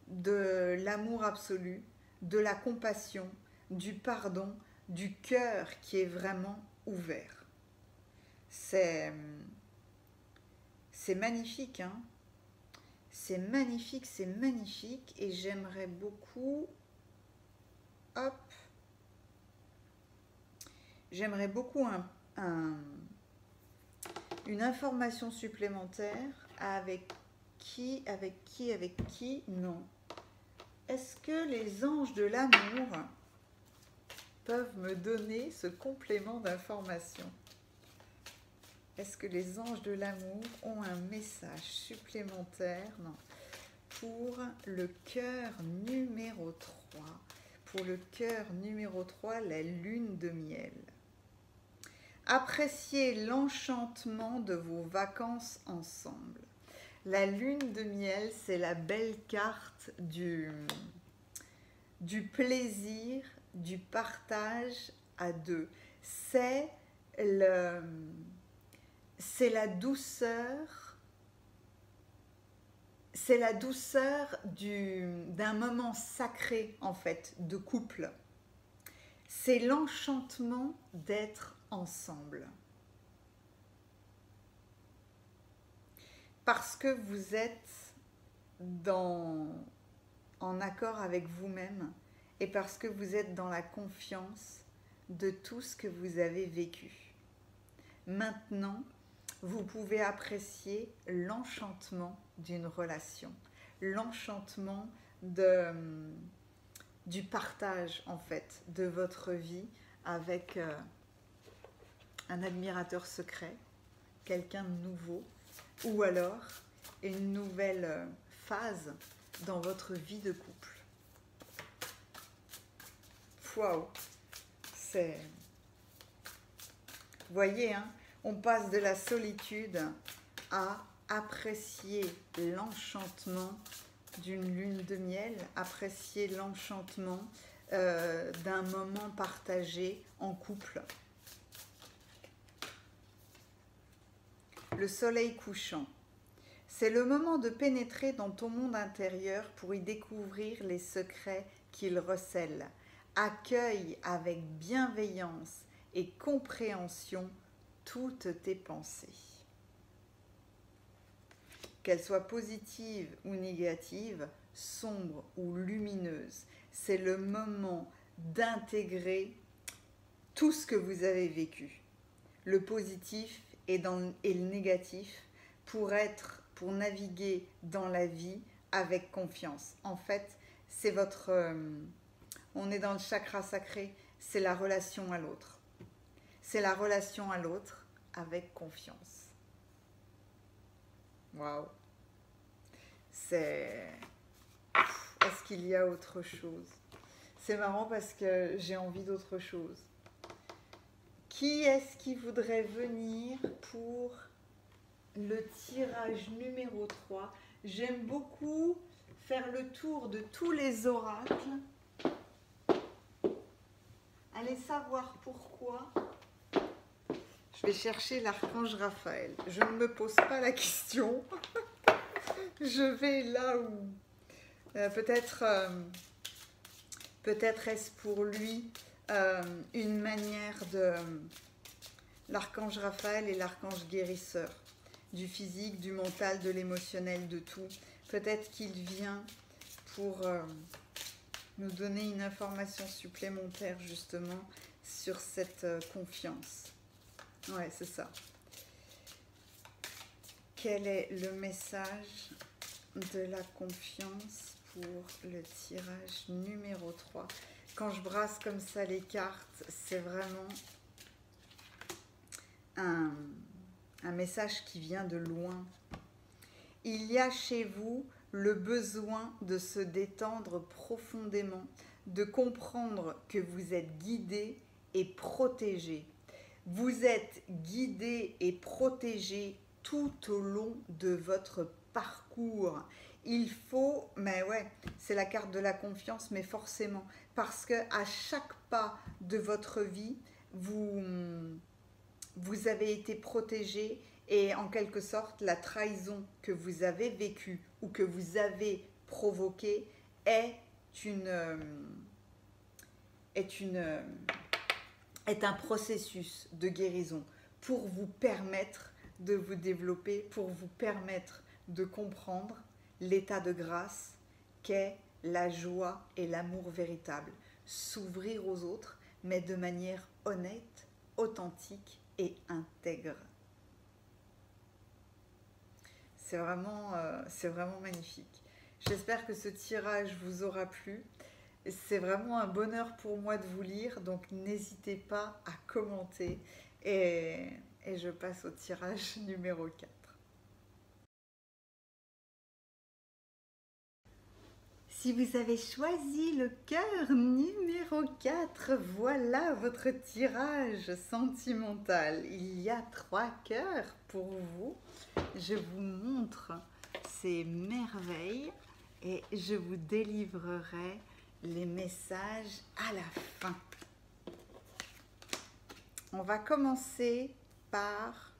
de l'amour absolu, de la compassion, du pardon, du cœur qui est vraiment ouvert. C'est magnifique, hein? C'est magnifique, et j'aimerais beaucoup, j'aimerais beaucoup une information supplémentaire avec qui, non. est-ce que les anges de l'amour peuvent me donner ce complément d'information? Est-ce que les anges de l'amour ont un message supplémentaire? Non. Pour le cœur numéro 3. Pour le cœur numéro 3, la lune de miel. Appréciez l'enchantement de vos vacances ensemble. La lune de miel, c'est la belle carte du plaisir, du partage à deux. C'est la douceur, d'un moment sacré en fait, de couple. C'est l'enchantement d'être ensemble. Parce que vous êtes en accord avec vous-même et parce que vous êtes dans la confiance de tout ce que vous avez vécu. Maintenant, vous pouvez apprécier l'enchantement d'une relation, l'enchantement du partage en fait de votre vie avec un admirateur secret, quelqu'un de nouveau, ou alors une nouvelle phase dans votre vie de couple. Waouh, c'est... Vous voyez, hein, on passe de la solitude à apprécier l'enchantement d'une lune de miel, apprécier l'enchantement d'un moment partagé en couple. Le soleil couchant. C'est le moment de pénétrer dans ton monde intérieur pour y découvrir les secrets qu'il recèle. Accueille avec bienveillance et compréhension toutes tes pensées. Qu'elles soient positives ou négatives, sombres ou lumineuses, c'est le moment d'intégrer tout ce que vous avez vécu. Le positif et le négatif pour naviguer dans la vie avec confiance. En fait, c'est on est dans le chakra sacré, c'est la relation à l'autre. C'est la relation à l'autre avec confiance. Waouh! Est-ce qu'il y a autre chose? C'est marrant parce que j'ai envie d'autre chose. Qui est-ce qui voudrait venir pour le tirage numéro 3? J'aime beaucoup faire le tour de tous les oracles. Allez savoir pourquoi. Je vais chercher l'archange Raphaël. Je ne me pose pas la question. Je vais là où... peut-être est-ce pour lui une manière de... L'archange Raphaël est l'archange guérisseur. Du physique, du mental, de l'émotionnel, de tout. Peut-être qu'il vient pour nous donner une information supplémentaire justement sur cette confiance. Ouais, c'est ça. Quel est le message de la confiance pour le tirage numéro 3? Quand je brasse comme ça les cartes, c'est vraiment un message qui vient de loin. Il y a chez vous le besoin de se détendre profondément, de comprendre que vous êtes guidé et protégé. Vous êtes guidé et protégé tout au long de votre parcours. Il faut, mais ouais, c'est la carte de la confiance, mais forcément, parce que à chaque pas de votre vie, vous avez été protégé et en quelque sorte, la trahison que vous avez vécue ou que vous avez provoquée est un processus de guérison pour vous permettre de vous développer, pour vous permettre de comprendre l'état de grâce qu'est la joie et l'amour véritable. S'ouvrir aux autres, mais de manière honnête, authentique et intègre. C'est vraiment magnifique. J'espère que ce tirage vous aura plu. C'est vraiment un bonheur pour moi de vous lire, donc n'hésitez pas à commenter. Et, et je passe au tirage numéro 4. Si vous avez choisi le cœur numéro 4, voilà votre tirage sentimental. Il y a 3 cœurs pour vous. Je vous montre ces merveilles et je vous délivrerai les messages à la fin. On va commencer par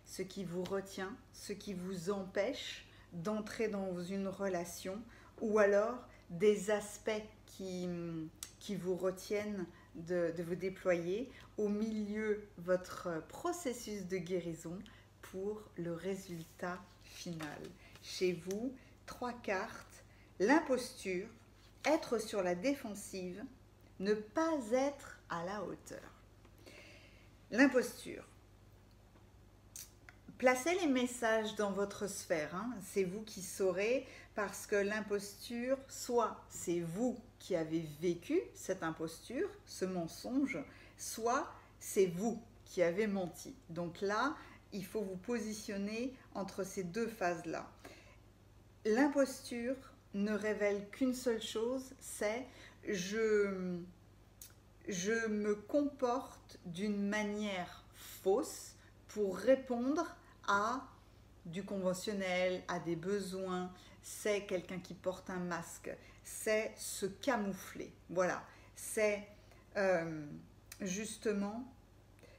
ce qui vous retient, ce qui vous empêche d'entrer dans une relation, ou alors des aspects qui vous retiennent de vous déployer au milieu de votre processus de guérison pour le résultat final. Chez vous, 3 cartes, l'imposture, être sur la défensive, ne pas être à la hauteur. L'imposture. Placez les messages dans votre sphère, hein. C'est vous qui saurez, parce que l'imposture, soit c'est vous qui avez vécu cette imposture, ce mensonge, soit c'est vous qui avez menti. Donc là, il faut vous positionner entre ces deux phases-là. L'imposture ne révèle qu'une seule chose, c'est je me comporte d'une manière fausse pour répondre à du conventionnel, à des besoins. C'est quelqu'un qui porte un masque, c'est se camoufler. Voilà, c'est justement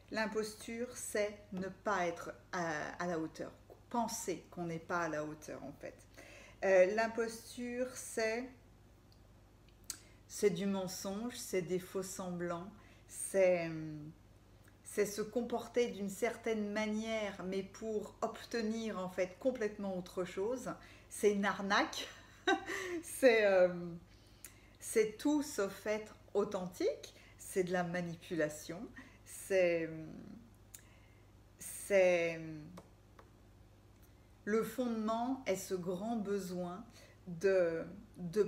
l'imposture, c'est ne pas être à la hauteur, penser qu'on n'est pas à la hauteur en fait. L'imposture, c'est du mensonge, c'est des faux semblants, c'est se comporter d'une certaine manière, mais pour obtenir en fait complètement autre chose. C'est une arnaque, c'est tout sauf être authentique, c'est de la manipulation, c'est le fondement est ce grand besoin de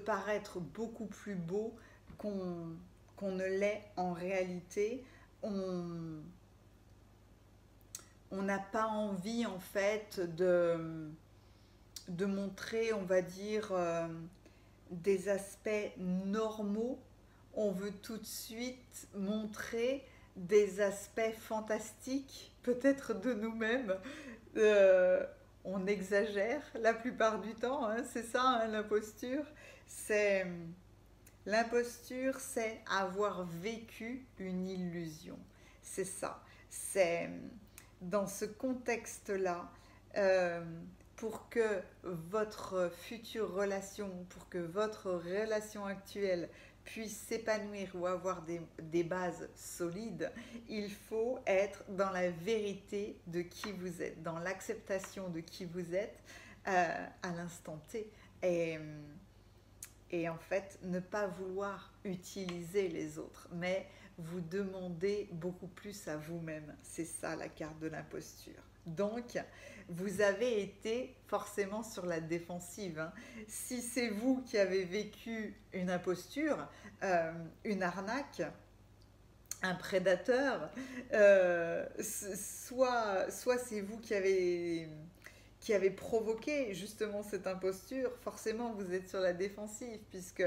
paraître beaucoup plus beau qu'on ne l'est en réalité. On n'a pas envie en fait de montrer, on va dire, des aspects normaux. On veut tout de suite montrer des aspects fantastiques, peut-être de nous-mêmes. On exagère la plupart du temps, hein, c'est ça, hein, l'imposture. L'imposture, c'est avoir vécu une illusion. C'est ça. C'est dans ce contexte-là, pour que votre future relation, pour que votre relation actuelle puisse s'épanouir ou avoir des bases solides, il faut être dans la vérité de qui vous êtes, dans l'acceptation de qui vous êtes à l'instant T. Et en fait, ne pas vouloir utiliser les autres, mais vous demander beaucoup plus à vous-même. C'est ça la carte de l'imposture. Donc, vous avez été forcément sur la défensive, hein. Si c'est vous qui avez vécu une imposture, une arnaque, un prédateur, soit c'est vous qui avez provoqué justement cette imposture, forcément vous êtes sur la défensive, puisque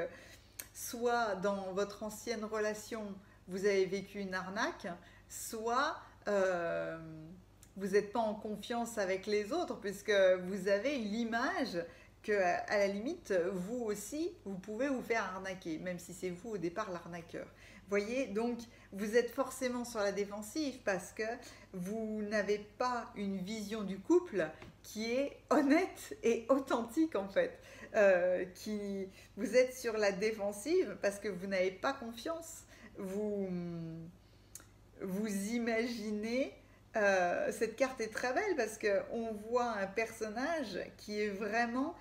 soit dans votre ancienne relation, vous avez vécu une arnaque, soit vous n'êtes pas en confiance avec les autres, puisque vous avez l'image que, à la limite, vous aussi, vous pouvez vous faire arnaquer, même si c'est vous au départ l'arnaqueur. Voyez, donc vous êtes forcément sur la défensive parce que vous n'avez pas une vision du couple qui est honnête et authentique en fait. Vous êtes sur la défensive parce que vous n'avez pas confiance. Vous imaginez, cette carte est très belle parce qu'on voit un personnage qui est vraiment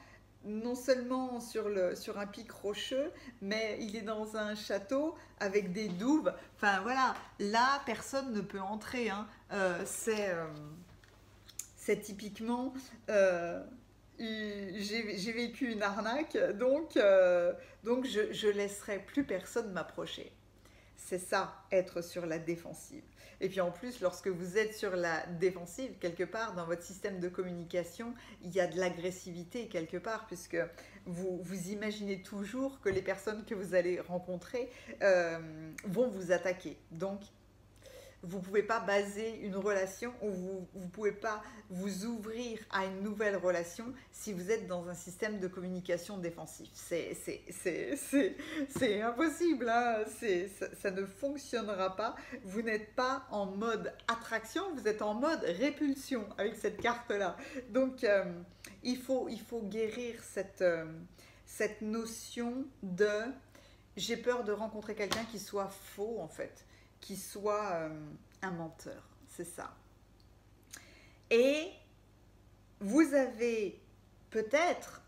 non seulement sur un pic rocheux, mais il est dans un château avec des douves. Enfin voilà, là personne ne peut entrer, hein. C'est typiquement j'ai vécu une arnaque, donc je laisserai plus personne m'approcher. C'est ça, être sur la défensive. Et puis en plus, lorsque vous êtes sur la défensive, quelque part dans votre système de communication, il y a de l'agressivité quelque part, puisque vous imaginez toujours que les personnes que vous allez rencontrer vont vous attaquer. Donc vous ne pouvez pas baser une relation ou vous ne pouvez pas vous ouvrir à une nouvelle relation si vous êtes dans un système de communication défensif. C'est impossible, hein. Ça ne fonctionnera pas. Vous n'êtes pas en mode attraction, vous êtes en mode répulsion avec cette carte-là. Donc, il faut guérir cette notion de j'ai peur de rencontrer quelqu'un qui soit faux en fait, qui soit un menteur, c'est ça. Et vous avez peut-être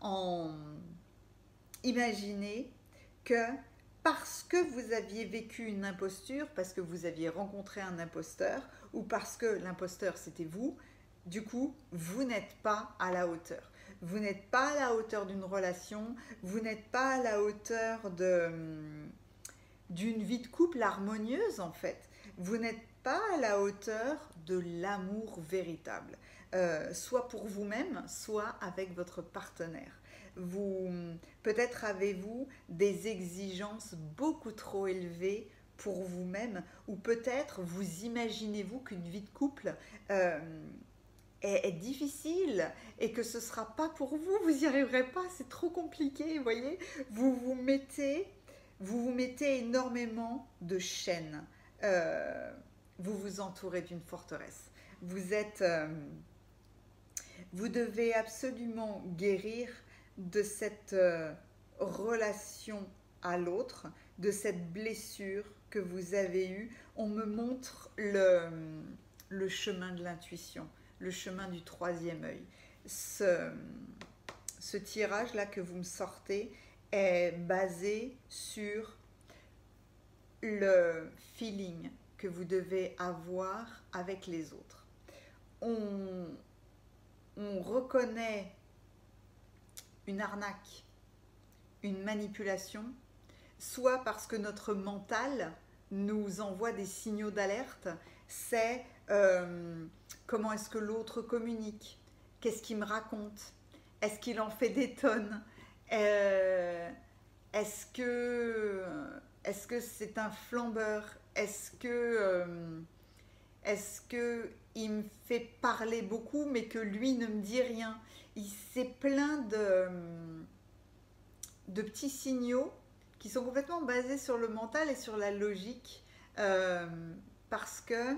imaginé que parce que vous aviez vécu une imposture, parce que vous aviez rencontré un imposteur, ou parce que l'imposteur c'était vous, du coup, vous n'êtes pas à la hauteur. Vous n'êtes pas à la hauteur d'une relation, vous n'êtes pas à la hauteur d'une vie de couple harmonieuse en fait. Vous n'êtes pas à la hauteur de l'amour véritable, soit pour vous-même, soit avec votre partenaire. Vous, peut-être avez-vous des exigences beaucoup trop élevées pour vous-même, ou peut-être vous imaginez-vous qu'une vie de couple est difficile et que ce ne sera pas pour vous, vous n'y arriverez pas, c'est trop compliqué, vous voyez. Vous vous mettez énormément de chaînes. Vous vous entourez d'une forteresse. Vous devez absolument guérir de cette relation à l'autre, de cette blessure que vous avez eue. On me montre le chemin de l'intuition, le chemin du troisième œil. Ce tirage-là que vous me sortez est basé sur le feeling que vous devez avoir avec les autres. On reconnaît une arnaque, une manipulation, soit parce que notre mental nous envoie des signaux d'alerte, c'est comment est-ce que l'autre communique, qu'est-ce qu'il me raconte, est-ce qu'il en fait des tonnes, est-ce que c'est un flambeur, est-ce que il me fait parler beaucoup mais que lui ne me dit rien. C'est plein de petits signaux qui sont complètement basés sur le mental et sur la logique, parce que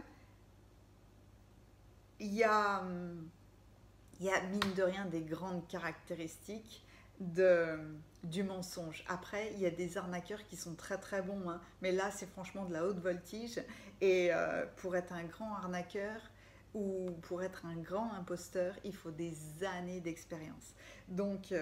il y a mine de rien des grandes caractéristiques du mensonge. Après, il y a des arnaqueurs qui sont très très bons, hein, mais là c'est franchement de la haute voltige, et pour être un grand arnaqueur ou pour être un grand imposteur, il faut des années d'expérience. Donc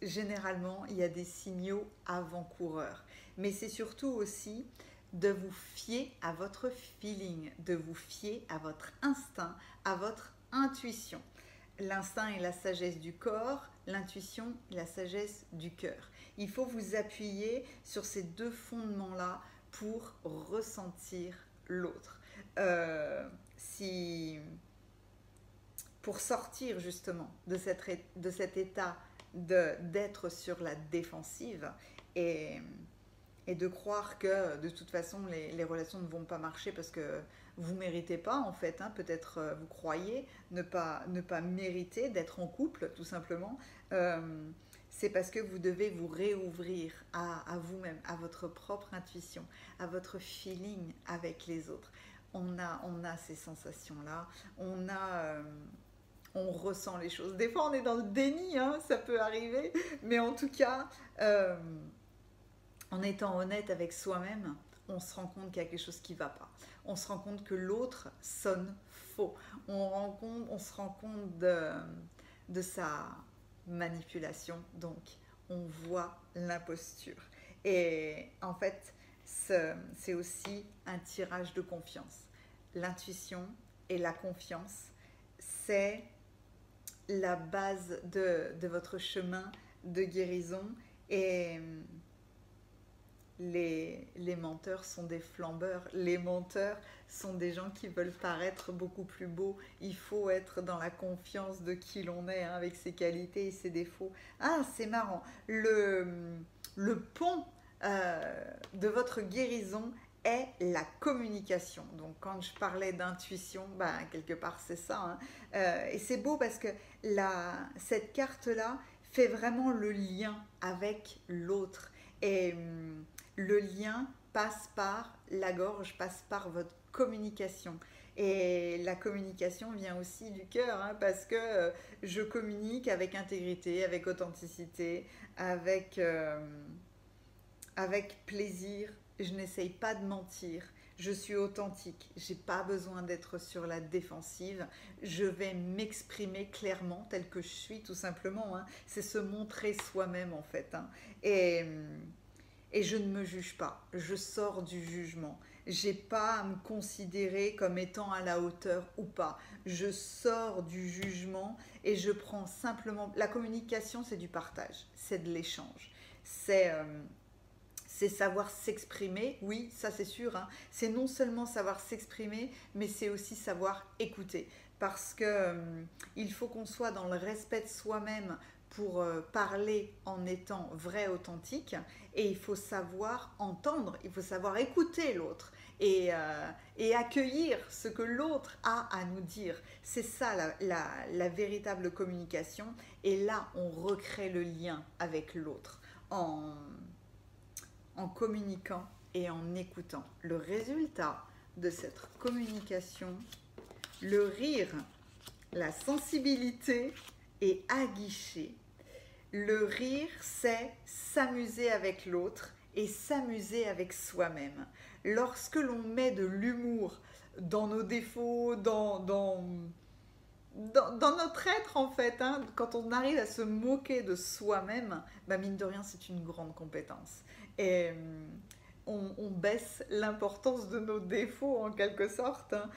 généralement, il y a des signaux avant-coureurs, mais c'est surtout aussi de vous fier à votre feeling, de vous fier à votre instinct, à votre intuition. L'instinct est la sagesse du corps, l'intuition est la sagesse du cœur. Il faut vous appuyer sur ces deux fondements-là pour ressentir l'autre. Pour sortir justement de cet état d'être sur la défensive et de croire que de toute façon les relations ne vont pas marcher parce que vous ne méritez pas en fait, hein, peut-être vous croyez ne pas mériter d'être en couple tout simplement, c'est parce que vous devez vous réouvrir à vous-même, à votre propre intuition, à votre feeling avec les autres. On a ces sensations-là, on ressent les choses. Des fois on est dans le déni, hein, ça peut arriver, mais en tout cas, en étant honnête avec soi-même, on se rend compte qu'il y a quelque chose qui ne va pas. On se rend compte que l'autre sonne faux. On se rend compte de sa manipulation. Donc, on voit l'imposture. Et en fait, c'est aussi un tirage de confiance. L'intuition et la confiance, c'est la base de votre chemin de guérison. Et les menteurs sont des flambeurs. Les menteurs sont des gens qui veulent paraître beaucoup plus beaux. Il faut être dans la confiance de qui l'on est, hein, avec ses qualités et ses défauts. Ah, c'est marrant. Le pont de votre guérison est la communication. Donc quand je parlais d'intuition, ben, quelque part c'est ça, hein. Et c'est beau parce que cette carte-là fait vraiment le lien avec l'autre. Et le lien passe par la gorge, passe par votre communication. Et la communication vient aussi du cœur, hein, parce que je communique avec intégrité, avec authenticité, avec plaisir. Je n'essaye pas de mentir. Je suis authentique. J'ai pas besoin d'être sur la défensive. Je vais m'exprimer clairement tel que je suis, tout simplement, hein. C'est se montrer soi-même, en fait, hein. Et je ne me juge pas. Je sors du jugement. J'ai pas à me considérer comme étant à la hauteur ou pas. Je sors du jugement et je prends simplement. La communication, c'est du partage, c'est de l'échange. C'est savoir s'exprimer, oui, ça c'est sûr, hein. C'est non seulement savoir s'exprimer, mais c'est aussi savoir écouter. Parce que il faut qu'on soit dans le respect de soi-même pour parler en étant vrai, authentique. Et il faut savoir entendre, il faut savoir écouter l'autre. Et accueillir ce que l'autre a à nous dire. C'est ça la véritable communication. Et là, on recrée le lien avec l'autre en communiquant et en écoutant. Le résultat de cette communication, le rire, la sensibilité est aguichée. Le rire, c'est s'amuser avec l'autre et s'amuser avec soi-même. Lorsque l'on met de l'humour dans nos défauts, dans notre être, en fait, hein, quand on arrive à se moquer de soi-même, bah mine de rien, c'est une grande compétence. Et on baisse l'importance de nos défauts, en quelque sorte, hein.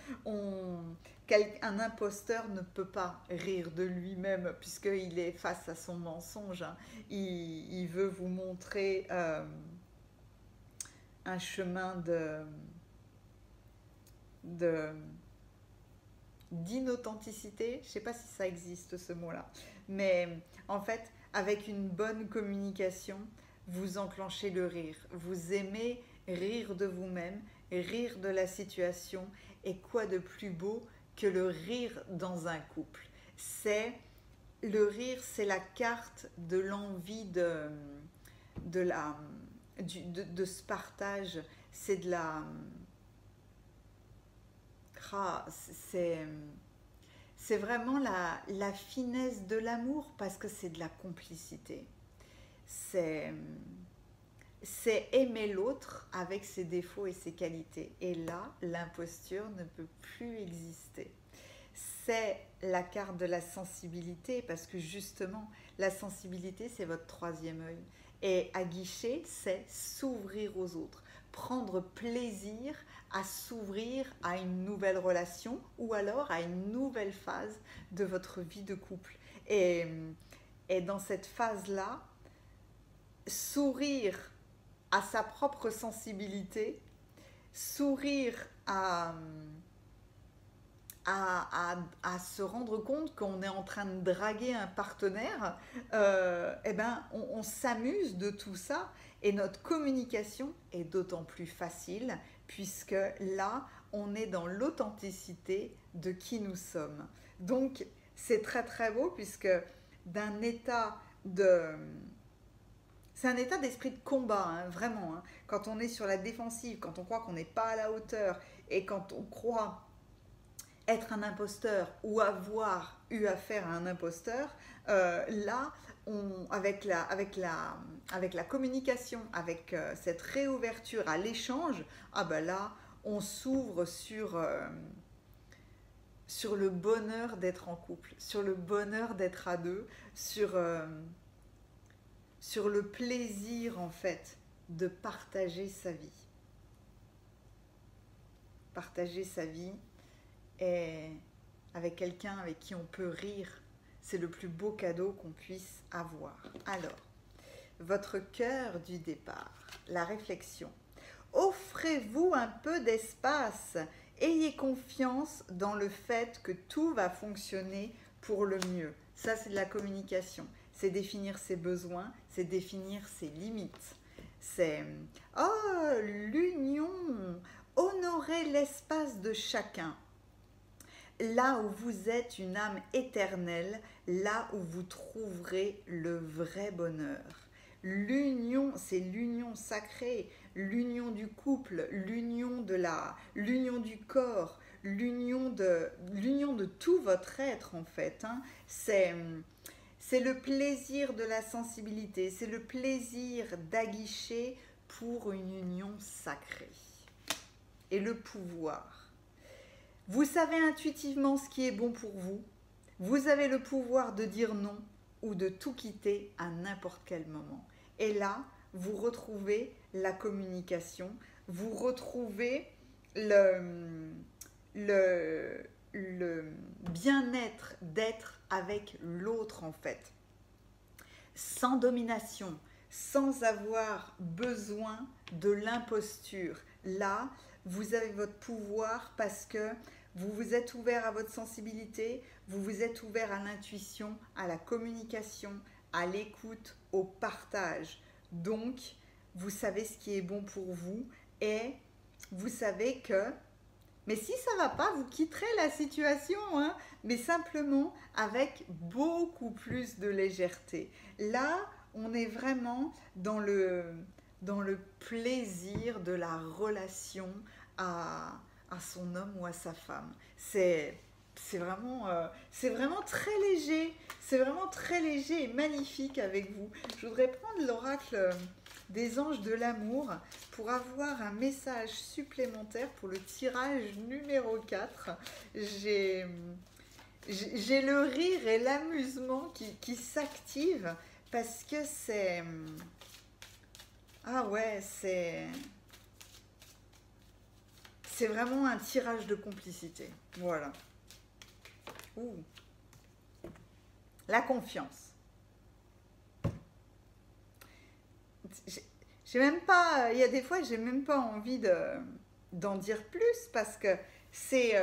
Un imposteur ne peut pas rire de lui-même puisqu'il est face à son mensonge, hein. Il veut vous montrer un chemin de d'inauthenticité. Je ne sais pas si ça existe, ce mot-là. Mais en fait, avec une bonne communication, vous enclenchez le rire. Vous aimez rire de vous-même, rire de la situation. Et quoi de plus beau que le rire dans un couple? Le rire, c'est la carte de l'envie de ce partage. C'est de la... C'est vraiment la finesse de l'amour parce que c'est de la complicité. C'est aimer l'autre avec ses défauts et ses qualités. Et là, l'imposture ne peut plus exister. C'est la carte de la sensibilité parce que justement, la sensibilité, c'est votre troisième œil. Et aguicher, c'est s'ouvrir aux autres, prendre plaisir à s'ouvrir à une nouvelle relation ou alors à une nouvelle phase de votre vie de couple. Et dans cette phase-là, sourire à sa propre sensibilité, sourire à se rendre compte qu'on est en train de draguer un partenaire, eh ben, on s'amuse de tout ça et notre communication est d'autant plus facile puisque là, on est dans l'authenticité de qui nous sommes. Donc, c'est très très beau puisque d'un état de... C'est un état d'esprit de combat, hein, vraiment, hein. Quand on est sur la défensive, quand on croit qu'on n'est pas à la hauteur et quand on croit être un imposteur ou avoir eu affaire à un imposteur, là, avec la communication, avec cette réouverture à l'échange, ah ben là, on s'ouvre sur le bonheur d'être en couple, sur le bonheur d'être à deux, sur le plaisir en fait de partager sa vie. Partager sa vie et avec quelqu'un avec qui on peut rire C'est le plus beau cadeau qu'on puisse avoir. Alors, votre cœur du départ, la réflexion. Offrez-vous un peu d'espace. Ayez confiance dans le fait que tout va fonctionner pour le mieux. Ça, c'est de la communication. C'est définir ses besoins, c'est définir ses limites. C'est l'union. Honorez l'espace de chacun. Là où vous êtes une âme éternelle, là où vous trouverez le vrai bonheur. L'union, c'est l'union sacrée, l'union du couple, l'union du corps, l'union de tout votre être en fait. Hein. C'est le plaisir de la sensibilité, c'est le plaisir d'aguicher pour une union sacrée. Et le pouvoir. Vous savez intuitivement ce qui est bon pour vous. Vous avez le pouvoir de dire non ou de tout quitter à n'importe quel moment. Et là, vous retrouvez la communication, vous retrouvez le bien-être d'être avec l'autre en fait. Sans domination, sans avoir besoin de l'imposture. Là, vous avez votre pouvoir parce que vous vous êtes ouvert à votre sensibilité, vous vous êtes ouvert à l'intuition, à la communication, à l'écoute, au partage. Donc, vous savez ce qui est bon pour vous et vous savez que, mais si ça ne va pas, vous quitterez la situation, hein, mais simplement avec beaucoup plus de légèreté. Là, on est vraiment dans le plaisir de la relation à son homme ou à sa femme. C'est vraiment très léger, c'est vraiment très léger et magnifique avec vous. Je voudrais prendre l'oracle des anges de l'amour pour avoir un message supplémentaire pour le tirage numéro 4. J'ai le rire et l'amusement qui s'activent parce que c'est... Ah ouais, c'est vraiment un tirage de complicité. Voilà. Ouh. La confiance. J'ai même pas... Il y a des fois, j'ai même pas envie d'en dire plus parce que c'est...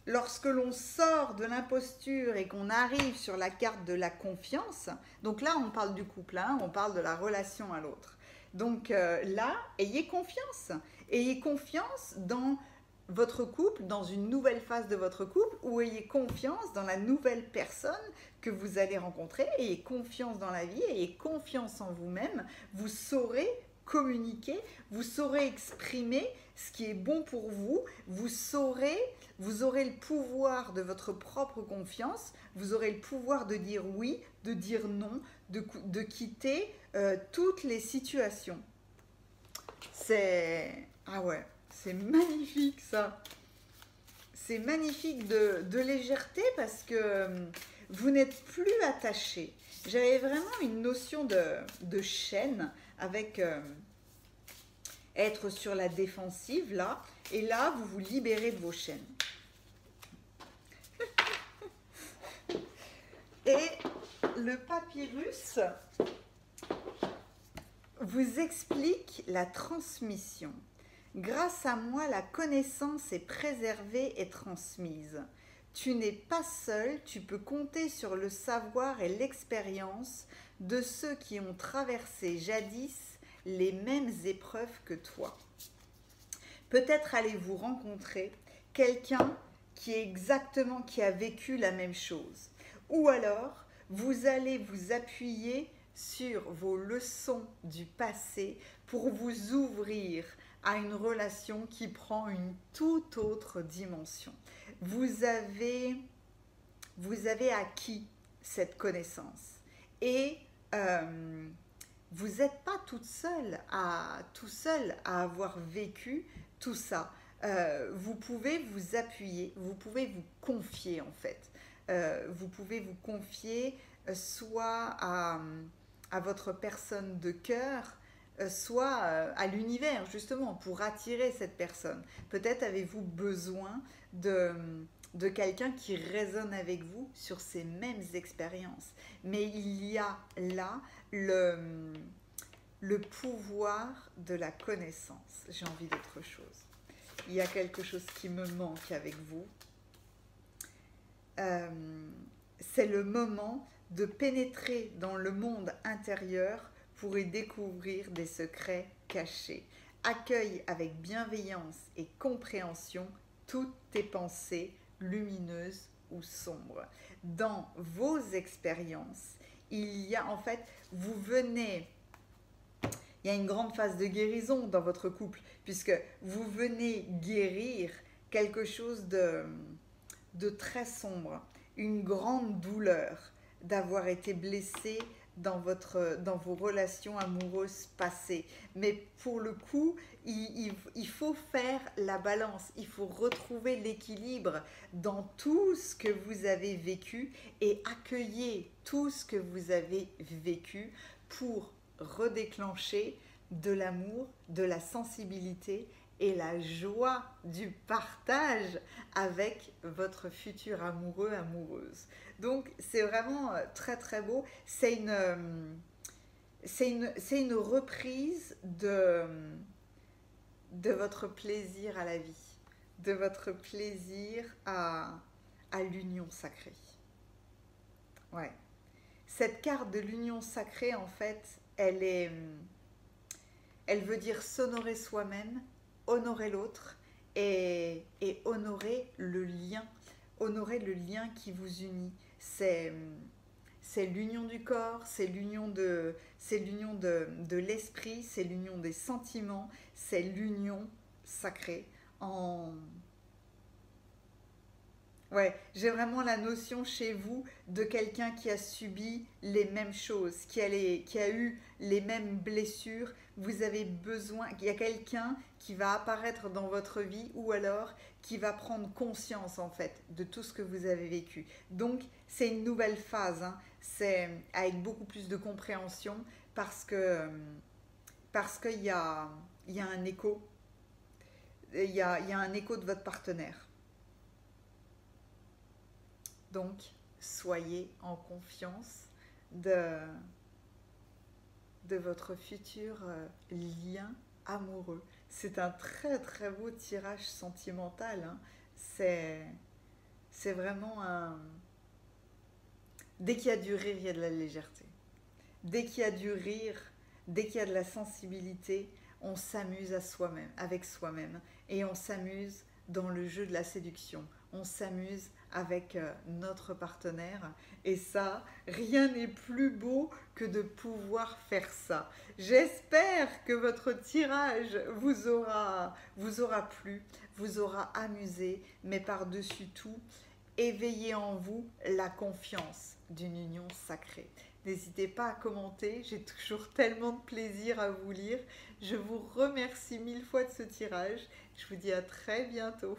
lorsque l'on sort de l'imposture et qu'on arrive sur la carte de la confiance, donc là, on parle du couple, hein, on parle de la relation à l'autre. Donc là, ayez confiance. Ayez confiance dans votre couple, dans une nouvelle phase de votre couple, ou ayez confiance dans la nouvelle personne que vous allez rencontrer. Ayez confiance dans la vie, ayez confiance en vous-même. Vous saurez communiquer, vous saurez exprimer ce qui est bon pour vous. Vous aurez le pouvoir de votre propre confiance. Vous aurez le pouvoir de dire oui, de dire non, de quitter toutes les situations. Ah ouais, c'est magnifique ça. C'est magnifique de légèreté parce que vous n'êtes plus attaché. J'avais vraiment une notion de chaîne avec être sur la défensive là. Et là, vous vous libérez de vos chaînes. Et le papyrus vous explique la transmission. Grâce à moi, la connaissance est préservée et transmise. Tu n'es pas seul, tu peux compter sur le savoir et l'expérience de ceux qui ont traversé jadis les mêmes épreuves que toi. Peut-être allez-vous rencontrer quelqu'un qui a vécu la même chose. Ou alors, vous allez vous appuyer sur vos leçons du passé pour vous ouvrir à une relation qui prend une toute autre dimension. Vous avez acquis cette connaissance et vous n'êtes pas tout seul à avoir vécu tout ça. Vous pouvez vous appuyer, vous pouvez vous confier en fait. Vous pouvez vous confier soit à votre personne de cœur, soit à l'univers justement pour attirer cette personne. Peut-être avez-vous besoin de quelqu'un qui résonne avec vous sur ces mêmes expériences. Mais il y a là le pouvoir de la connaissance. J'ai envie d'autre chose. Il y a quelque chose qui me manque avec vous. C'est le moment de pénétrer dans le monde intérieur pour y découvrir des secrets cachés. Accueille avec bienveillance et compréhension toutes tes pensées lumineuses ou sombres. Dans vos expériences, il y a en fait, il y a une grande phase de guérison dans votre couple, puisque vous venez guérir quelque chose de très sombre, une grande douleur d'avoir été blessé dans vos relations amoureuses passées. Mais pour le coup, il faut faire la balance, il faut retrouver l'équilibre dans tout ce que vous avez vécu et accueillir tout ce que vous avez vécu pour redéclencher de l'amour, de la sensibilité et la joie du partage avec votre futur amoureux, amoureuse. Donc c'est vraiment très très beau. C'est une reprise de votre plaisir à la vie, de votre plaisir à l'union sacrée. Ouais. Cette carte de l'union sacrée, en fait, elle veut dire s'honorer soi-même, honorer l'autre et honorer le lien qui vous unit. C'est l'union du corps, c'est l'union de l'esprit, c'est l'union des sentiments, c'est l'union sacrée. Ouais, j'ai vraiment la notion chez vous de quelqu'un qui a subi les mêmes choses, qui a eu les mêmes blessures. Vous avez besoin, il y a quelqu'un qui va apparaître dans votre vie ou alors qui va prendre conscience en fait de tout ce que vous avez vécu. Donc c'est une nouvelle phase, hein. C'est avec beaucoup plus de compréhension parce qu'il y a un écho, il y a un écho de votre partenaire. Donc, soyez en confiance de votre futur lien amoureux. C'est un très très beau tirage sentimental, hein. C'est vraiment un... Dès qu'il y a du rire, il y a de la légèreté. Dès qu'il y a du rire, dès qu'il y a de la sensibilité, on s'amuse avec soi-même. Et on s'amuse dans le jeu de la séduction. On s'amuse avec notre partenaire et ça, rien n'est plus beau que de pouvoir faire ça. J'espère que votre tirage vous aura plu, vous aura amusé, mais par-dessus tout, éveillez en vous la confiance d'une union sacrée. N'hésitez pas à commenter, j'ai toujours tellement de plaisir à vous lire. Je vous remercie mille fois de ce tirage. Je vous dis à très bientôt.